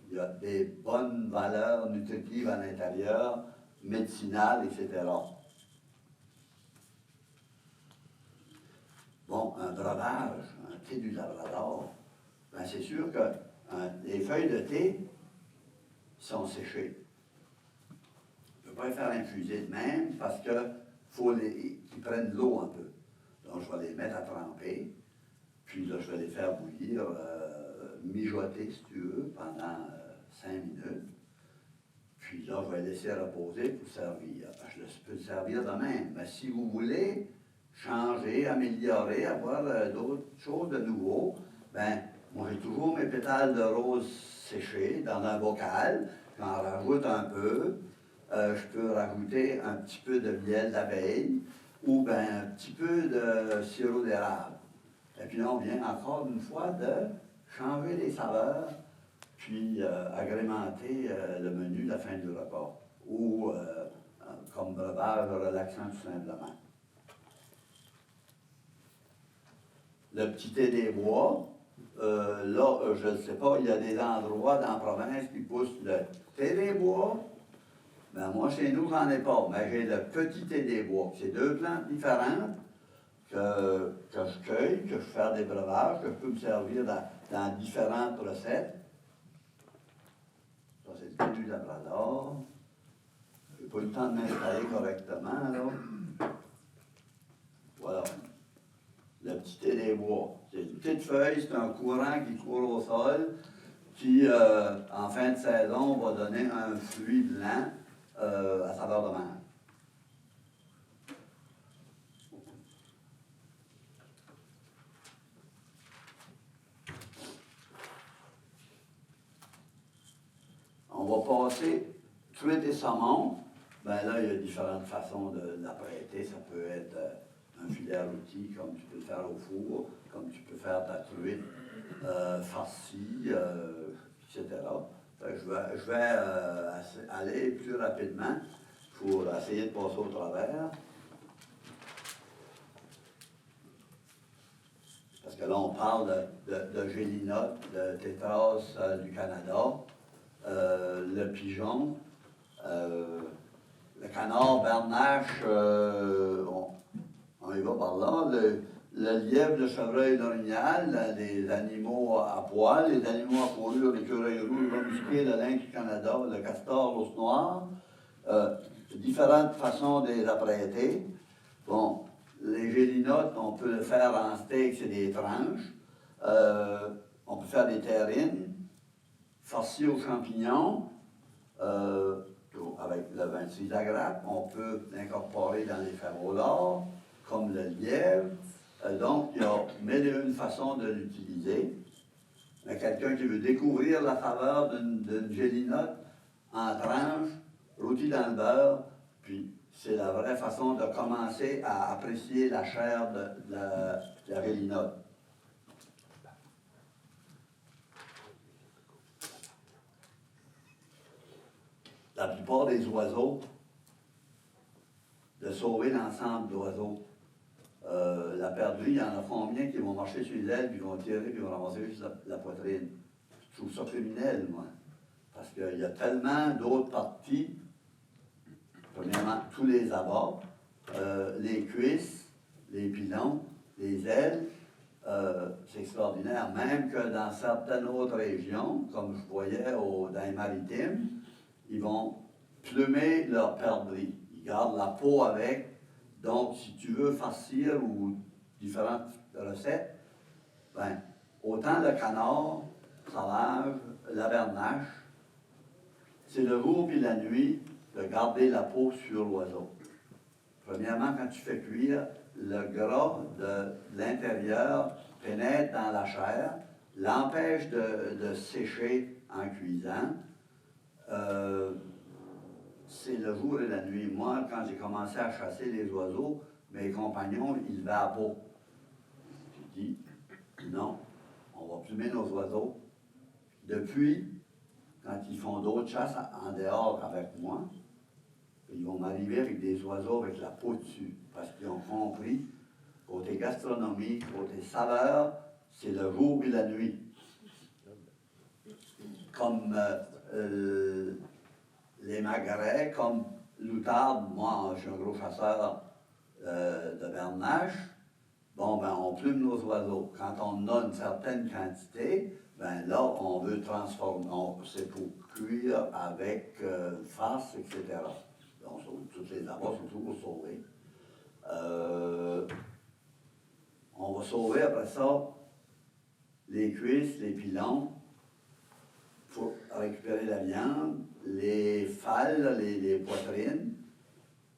il y a des bonnes valeurs nutritives à l'intérieur, médicinales, etc. Bon, un breuvage, un thé du Labrador, ben c'est sûr que les feuilles de thé sont séchées. Je ne peux pas les faire infuser de même parce qu'il faut qu'ils prennent de l'eau un peu. Donc, je vais les mettre à tremper, puis là, je vais les faire bouillir, mijoter, si tu veux, pendant 5 minutes. Puis là, je vais les laisser reposer pour servir. Je peux le servir de même. Mais si vous voulez changer, améliorer, avoir d'autres choses de nouveau, ben, moi, j'ai toujours mes pétales de rose séchés dans un bocal. J'en rajoute un peu. Je peux rajouter un petit peu de miel d'abeille ou ben, un petit peu de sirop d'érable. Et puis là, on vient encore une fois de changer les saveurs, puis agrémenter le menu de la fin du repas, ou comme breuvage relaxant tout simplement. Le petit thé des bois, là, je ne sais pas, il y a des endroits dans la province qui poussent le thé des bois. Ben moi, chez nous, j'en ai pas, mais j'ai le petit thé des bois. C'est 2 plantes différentes que je cueille, que je fais des breuvages, que je peux me servir dans différentes recettes. Ça, c'est le thé du Labrador. Je n'ai pas eu le temps de m'installer correctement, là. Voilà. Le petit thé des bois. C'est une petite feuille, c'est un courant qui court au sol, qui, en fin de saison, va donner un fruit blanc à saveur de menthe. On va passer truite et saumon. Ben là, il y a différentes façons de l'apprêter. Ça peut être un filet rôti, comme tu peux le faire au four, comme tu peux faire ta truite farcie, etc. Fait que je vais aller plus rapidement pour essayer de passer au travers. Parce que là, on parle de gélinote, de tétras du Canada, le pigeon, le canard bernache, on y va par là, le lièvre, le chevreuil, l'orignal, les animaux à poil, les animaux à fourrure, l'écureuil rouge, le musqué, le lynx du Canada, le castor, l'ours noir, différentes façons de les apprêter. Bon, les gélinotes, on peut le faire en steak, c'est des tranches. On peut faire des terrines, farcies aux champignons, avec le 26 à grappe. On peut l'incorporer dans les férolards, comme le lièvre. Donc, il y a mille et une façons de l'utiliser. Mais quelqu'un qui veut découvrir la saveur d'une gélinote en tranches, rôtie dans le beurre, puis c'est la vraie façon de commencer à apprécier la chair de la gélinote. La plupart des oiseaux, de sauver l'ensemble d'oiseaux. La perdrix, il y en a combien qui vont marcher sur l'aile, puis vont tirer, puis vont ramasser juste la poitrine. Je trouve ça criminel, moi. Parce qu'il y a tellement d'autres parties. Premièrement, tous les abords, les cuisses, les pilons, les ailes, c'est extraordinaire. Même que dans certaines autres régions, comme je voyais dans les maritimes, ils vont plumer leur perdrix. Ils gardent la peau avec. Donc, si tu veux farcir ou différentes recettes, ben, autant le canard sauvage, la bernache, c'est le jour et la nuit de garder la peau sur l'oiseau. Premièrement, quand tu fais cuire, le gras de l'intérieur pénètre dans la chair, l'empêche de sécher en cuisant. C'est le jour et la nuit. Moi, quand j'ai commencé à chasser les oiseaux, mes compagnons, ils levaient la peau. J'ai dit, non, on va plumer nos oiseaux. Depuis, quand ils font d'autres chasses en dehors avec moi, ils vont m'arriver avec des oiseaux avec la peau dessus, parce qu'ils ont compris, côté gastronomie, côté saveur, c'est le jour et la nuit. Comme les magrets, comme l'outarde, moi je suis un gros chasseur de bernache, bon ben on plume nos oiseaux. Quand on a une certaine quantité, ben là on veut transformer, c'est pour cuire avec farce, etc. Donc toutes les abats sont toujours sauvés. On va sauver après ça les cuisses, les pilons, pour récupérer la viande, les falles, les poitrines.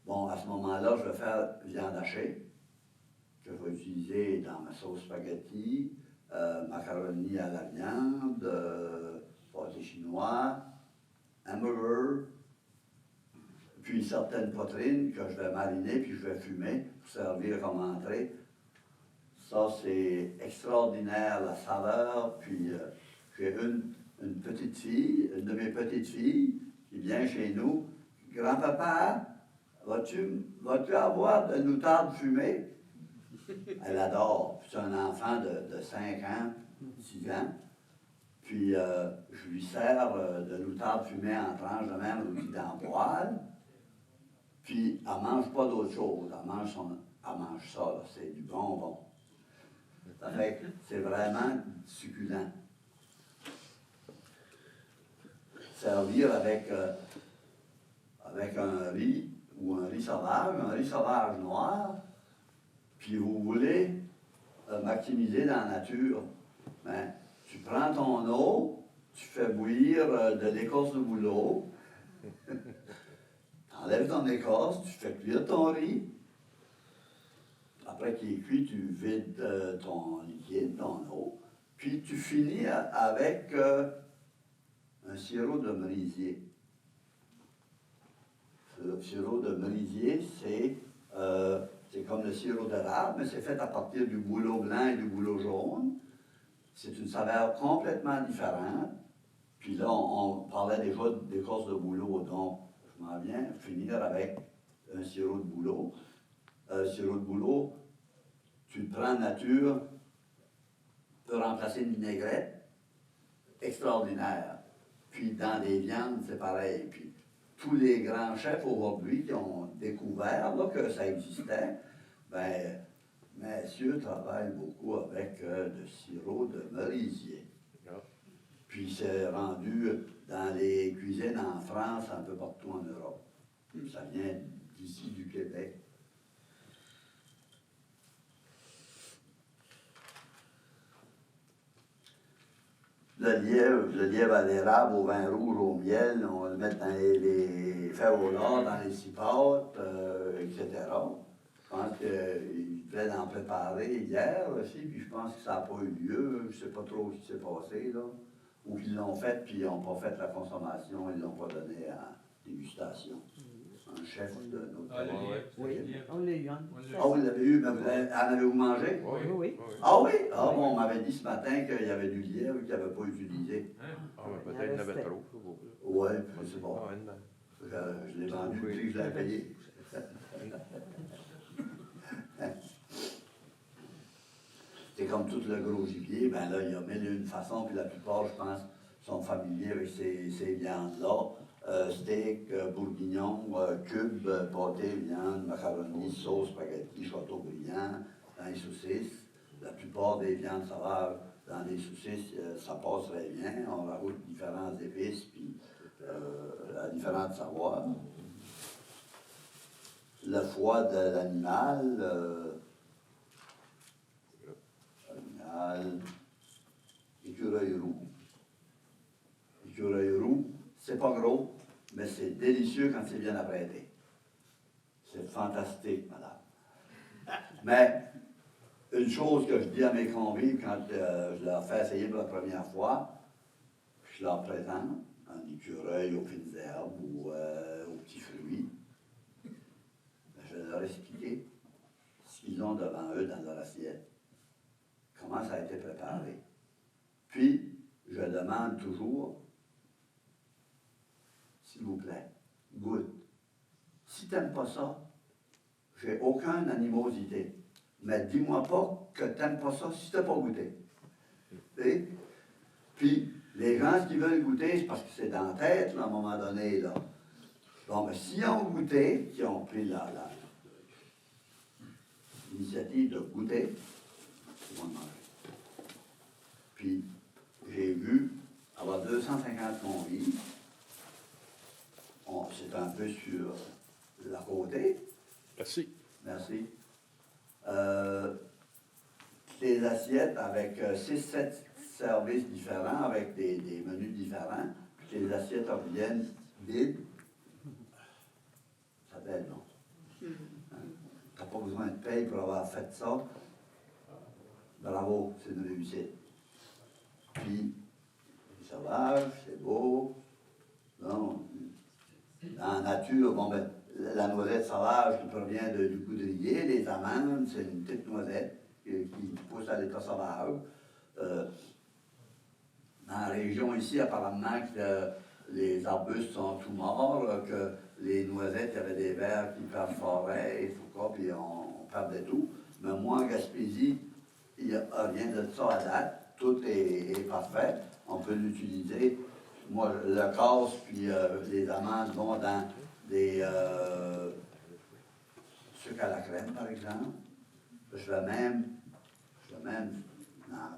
Bon, à ce moment-là, je vais faire viande hachée, que je vais utiliser dans ma sauce spaghetti, macaroni à la viande, pâté chinois, hamburger, puis certaines poitrines que je vais mariner, puis je vais fumer pour servir comme entrée. Ça, c'est extraordinaire, la saveur, puis j'ai une petite fille, une de mes petites filles, qui vient chez nous. Grand-papa, vas-tu avoir de l'outarde fumée? Elle adore. C'est un enfant de 5 ans, 6 ans. Puis je lui sers de l'outarde fumée en tranches de même, rôtie dans le poêle. Puis elle ne mange pas d'autre chose. Elle mange ça, là. C'est du bonbon. Ça fait que c'est vraiment succulent. Servir avec un riz ou un riz sauvage noir, puis vous voulez maximiser dans la nature, ben, tu prends ton eau, tu fais bouillir de l'écorce de bouleau, tu enlèves ton écorce, tu fais cuire ton riz, après qu'il est cuit, tu vides ton liquide, ton eau, puis tu finis avec un sirop de merisier. Le sirop de merisier, c'est C'est comme le sirop d'érable, mais c'est fait à partir du bouleau blanc et du bouleau jaune. C'est une saveur complètement différente. Puis là, on parlait déjà d'écorce de bouleau, donc je m'en viens finir avec un sirop de bouleau. Sirop de bouleau, tu le prends nature, peut remplacer une vinaigrette, extraordinaire. Puis dans des viandes, c'est pareil. Puis tous les grands chefs aujourd'hui qui ont découvert là, que ça existait, ben, messieurs travaillent beaucoup avec le sirop de merisier. Puis c'est rendu dans les cuisines en France, un peu partout en Europe. Ça vient d'ici du Québec. Le lièvre à l'érable, au vin rouge, au miel, on va le mettre dans les fers au lard, dans les cipottes, etc. Je pense qu'ils devaient en préparer hier aussi, puis je pense que ça n'a pas eu lieu. Je ne sais pas trop ce qui s'est passé, là. Ou qu'ils l'ont fait, puis ils n'ont pas fait la consommation, ils ne l'ont pas donné à dégustation. Un chef de notre Ah, le terroir. lièvre. Oui, on l'a eu, hein. Ah, vous l'avez eu, mais en avez-vous mangé? Oui, oui. Ah oui? Ah bon, on m'avait dit ce matin qu'il y avait du lièvre qu'il n'avait pas utilisé. Ah, mais peut-être qu'il y en avait trop. Oui, c'est bon. Ah, une- Je l'ai vendu, le prix que je l'ai payé. C'est comme tout le gros gibier, ben là, il y a mille et une façons, puis la plupart, je pense, sont familiers avec ces viandes-là. Steak, bourguignon, cube, pâté, viande, macaroni, sauce, spaghetti, châteaubriand, dans les saucisses. La plupart des viandes sauvages dans les saucisses, ça passe très bien. On rajoute différentes épices, puis différents savoirs. Le foie de l'animal, écureuil roux. Écureuil roux, c'est pas gros, mais c'est délicieux quand c'est bien apprêté. C'est fantastique, madame. Mais une chose que je dis à mes convives quand je leur fais essayer pour la première fois, je leur présente un écureuil aux fines herbes ou aux petits fruits. Je vais leur expliquer ce qu'ils ont devant eux dans leur assiette, comment ça a été préparé. Puis, je demande toujours, s'il vous plaît, goûte. Si tu n'aimes pas ça, j'ai aucune animosité. Mais dis-moi pas que tu n'aimes pas ça si tu n'as pas goûté. Et, puis, les gens qui veulent goûter, c'est parce que c'est dans la tête, là, à un moment donné. Là. Bon, mais s'ils ont goûté, qui ont pris l'initiative de goûter, ils vont le manger. Puis, j'ai vu avoir 250 convives. C'est un peu sur la côté. Merci. Merci. Les assiettes avec 6-7 services différents, avec des menus différents. Puis les assiettes reviennent vides. Ça fait non. Tu n'as pas besoin de paye pour avoir fait ça. Bravo, c'est une réussite. Puis, c'est sauvage, c'est beau. Non. Dans la nature, bon, ben, la noisette sauvage qui provient du coudrier, les amandes, c'est une petite noisette qui pousse à l'état sauvage. Dans la région ici, apparemment, que les arbustes sont tout morts, que les noisettes, il y avait des vers qui perforaient, et tout ça, puis on perdait tout. Mais moi, en Gaspésie, il n'y a rien de ça à date. Tout est parfait. On peut l'utiliser. Moi, le casse puis les amandes vont dans des sucre à la crème, par exemple. Je vais même en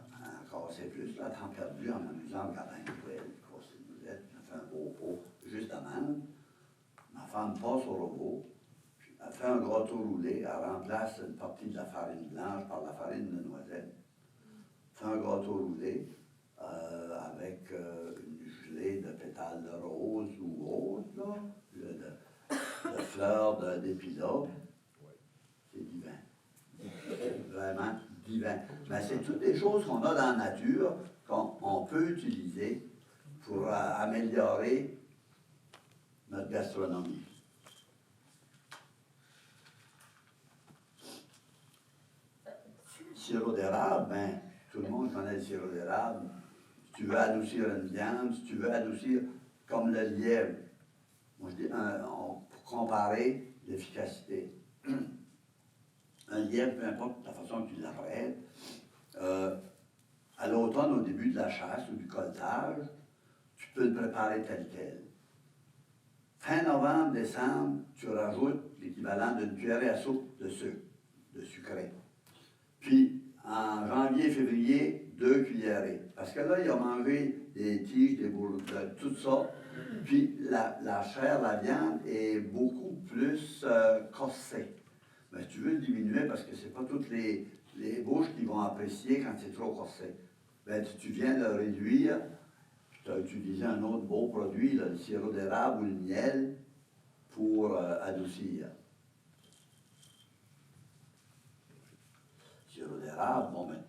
casser plus, là, temps perdu, en m'amusant à regarder une nouvelle, casser une nouvelle, je me fais un beau pot juste d'amandes. Ma femme passe au robot, puis elle fait un gâteau roulé, elle remplace une partie de la farine blanche par la farine de noisette. Fait un gâteau roulé avec une gelée de pétales de rose ou autre, là, de fleurs d'épilogue. C'est divin. Vraiment divin. Mais c'est toutes des choses qu'on a dans la nature qu'on peut utiliser pour améliorer notre gastronomie. sirop d'érable, ben, tout le monde connaît le sirop d'érable. Si tu veux adoucir une viande, si tu veux adoucir comme le lièvre, moi je dis, pour comparer l'efficacité. Un lièvre, peu importe la façon que tu l'apprêtes, à l'automne, au début de la chasse ou du coltage, tu peux le préparer tel quel. Fin novembre, décembre, tu rajoutes l'équivalent d'une cuillerée à soupe de sucre, de sucré. Puis, en janvier, février, 2 cuillerées. Parce que là, il a mangé des tiges, des boules, tout ça. Puis, la chair, la viande est beaucoup plus corsée. Mais tu veux le diminuer parce que c'est pas toutes les bouches qui vont apprécier quand c'est trop corsé. Ben, tu viens le réduire. Tu as utilisé un autre beau produit, là, le sirop d'érable ou le miel, pour adoucir. Sirop d'érable, bon, ben,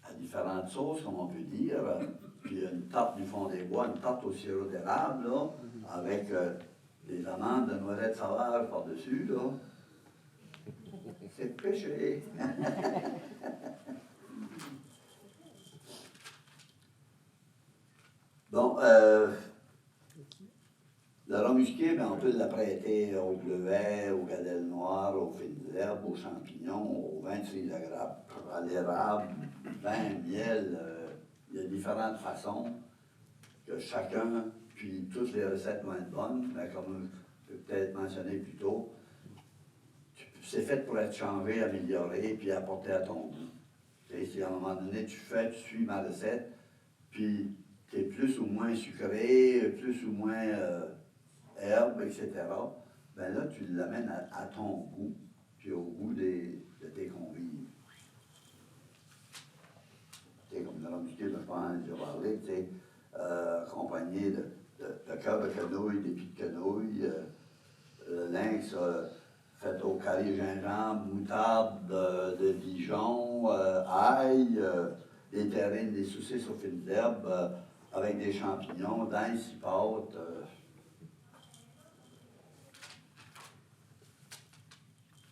à différentes sauces, comme on peut dire. Puis une tarte du fond des bois, une tarte au sirop d'érable, là, avec des amandes de noisettes sauvages par-dessus, là. C'est péché. Bon, le rhum musqué, ben, on peut l'apprêter au bleuet, aux gadelles noires, aux fines herbes, aux champignons, au vin de cerise de grappe, à l'érable, vin, miel. Il y a différentes façons que chacun, puis toutes les recettes vont être bonnes, mais comme je peux peut-être mentionner plus tôt, c'est fait pour être changé, amélioré, puis apporté à ton goût. Et si à un moment donné tu suis ma recette, puis tu es plus ou moins sucré, plus ou moins herbe, etc., ben là, tu l'amènes à ton goût, puis au goût de tes convives. Tu sais, comme le rhum musqué, je pense, j'ai parlé, tu sais, accompagné de cœur de quenouille, d'épis de quenouille, le lynx fait au carré gingembre, moutarde de Dijon, ail, des terrines, des saucisses aux fines d'herbe, avec des champignons, d'ail, cipote.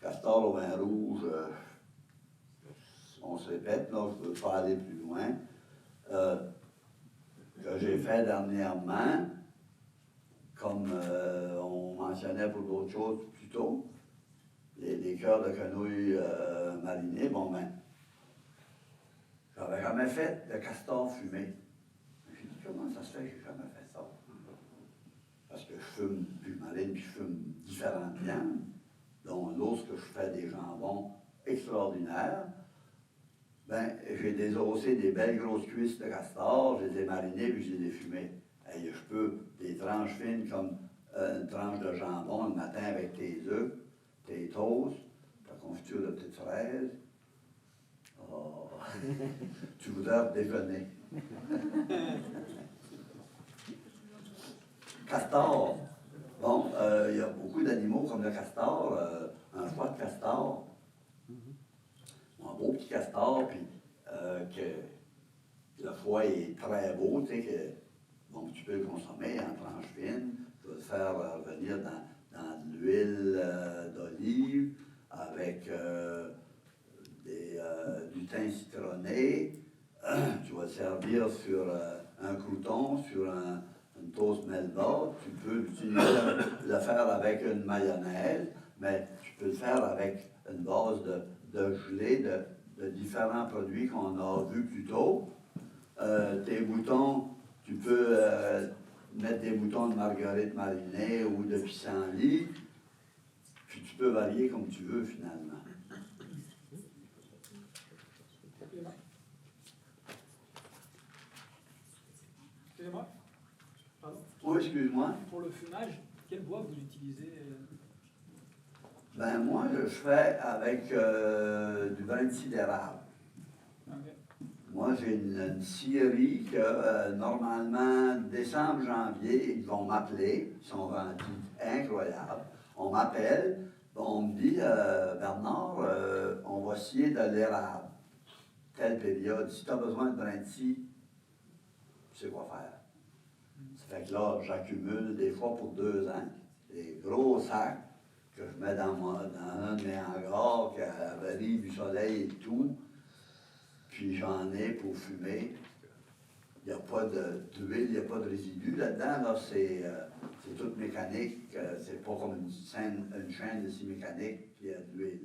Castor au vin rouge, on se répète, là, je ne veux pas aller plus loin. Que j'ai fait dernièrement, comme on mentionnait pour d'autres choses plus tôt, les cœurs de quenouille marinés, bon ben, j'avais jamais fait de castor fumé. J'ai dit, comment ça se fait que j'ai jamais fait ça? Parce que je fume du marine, puis je fume différentes viandes, dont lorsque je fais des jambons extraordinaires, ben, j'ai désossé des belles grosses cuisses de castor, je les ai marinées, puis je les ai fumées. Et je peux, des tranches fines comme une tranche de jambon le matin avec tes œufs, tes toasts, ta confiture de petites fraises. Oh, tu voudrais déjeuner. Castor. Bon, il y a beaucoup d'animaux comme le castor, un foie de castor. Un beau petit castor, puis que le foie est très beau, tu sais, que bon, tu peux le consommer en tranches fines, tu peux le faire revenir dans de l'huile d'olive avec du thym citronné. Tu vas le servir sur un crouton, sur une toast Melba. Tu peux le faire avec une mayonnaise, mais tu peux le faire avec une base de gelée de différents produits qu'on a vus plus tôt. Tes boutons, tu peux mettre des boutons de marguerite marinée ou de pissenlit, puis tu peux varier comme tu veux finalement. Excusez-moi. Pardon. Oui, excuse-moi. Pour le fumage, quel bois vous utilisez? Ben moi, je fais avec du brin de scie d'érable. Okay. Moi, j'ai une scierie que normalement, décembre, janvier, ils vont m'appeler. Ils sont rendus incroyables. On m'appelle, on me dit, Bernard, on va scier de l'érable. Telle période. Si tu as besoin de brin de scie, tu sais quoi faire. Ça fait que là, j'accumule des fois pour 2 ans. Des gros sacs que je mets dans un de mes hangars, qui avarie du soleil et tout. Puis j'en ai pour fumer. Il n'y a pas d'huile, il n'y a pas de résidus là-dedans. Là, c'est tout mécanique. C'est pas comme une chaîne de scie mécanique qui a de l'huile.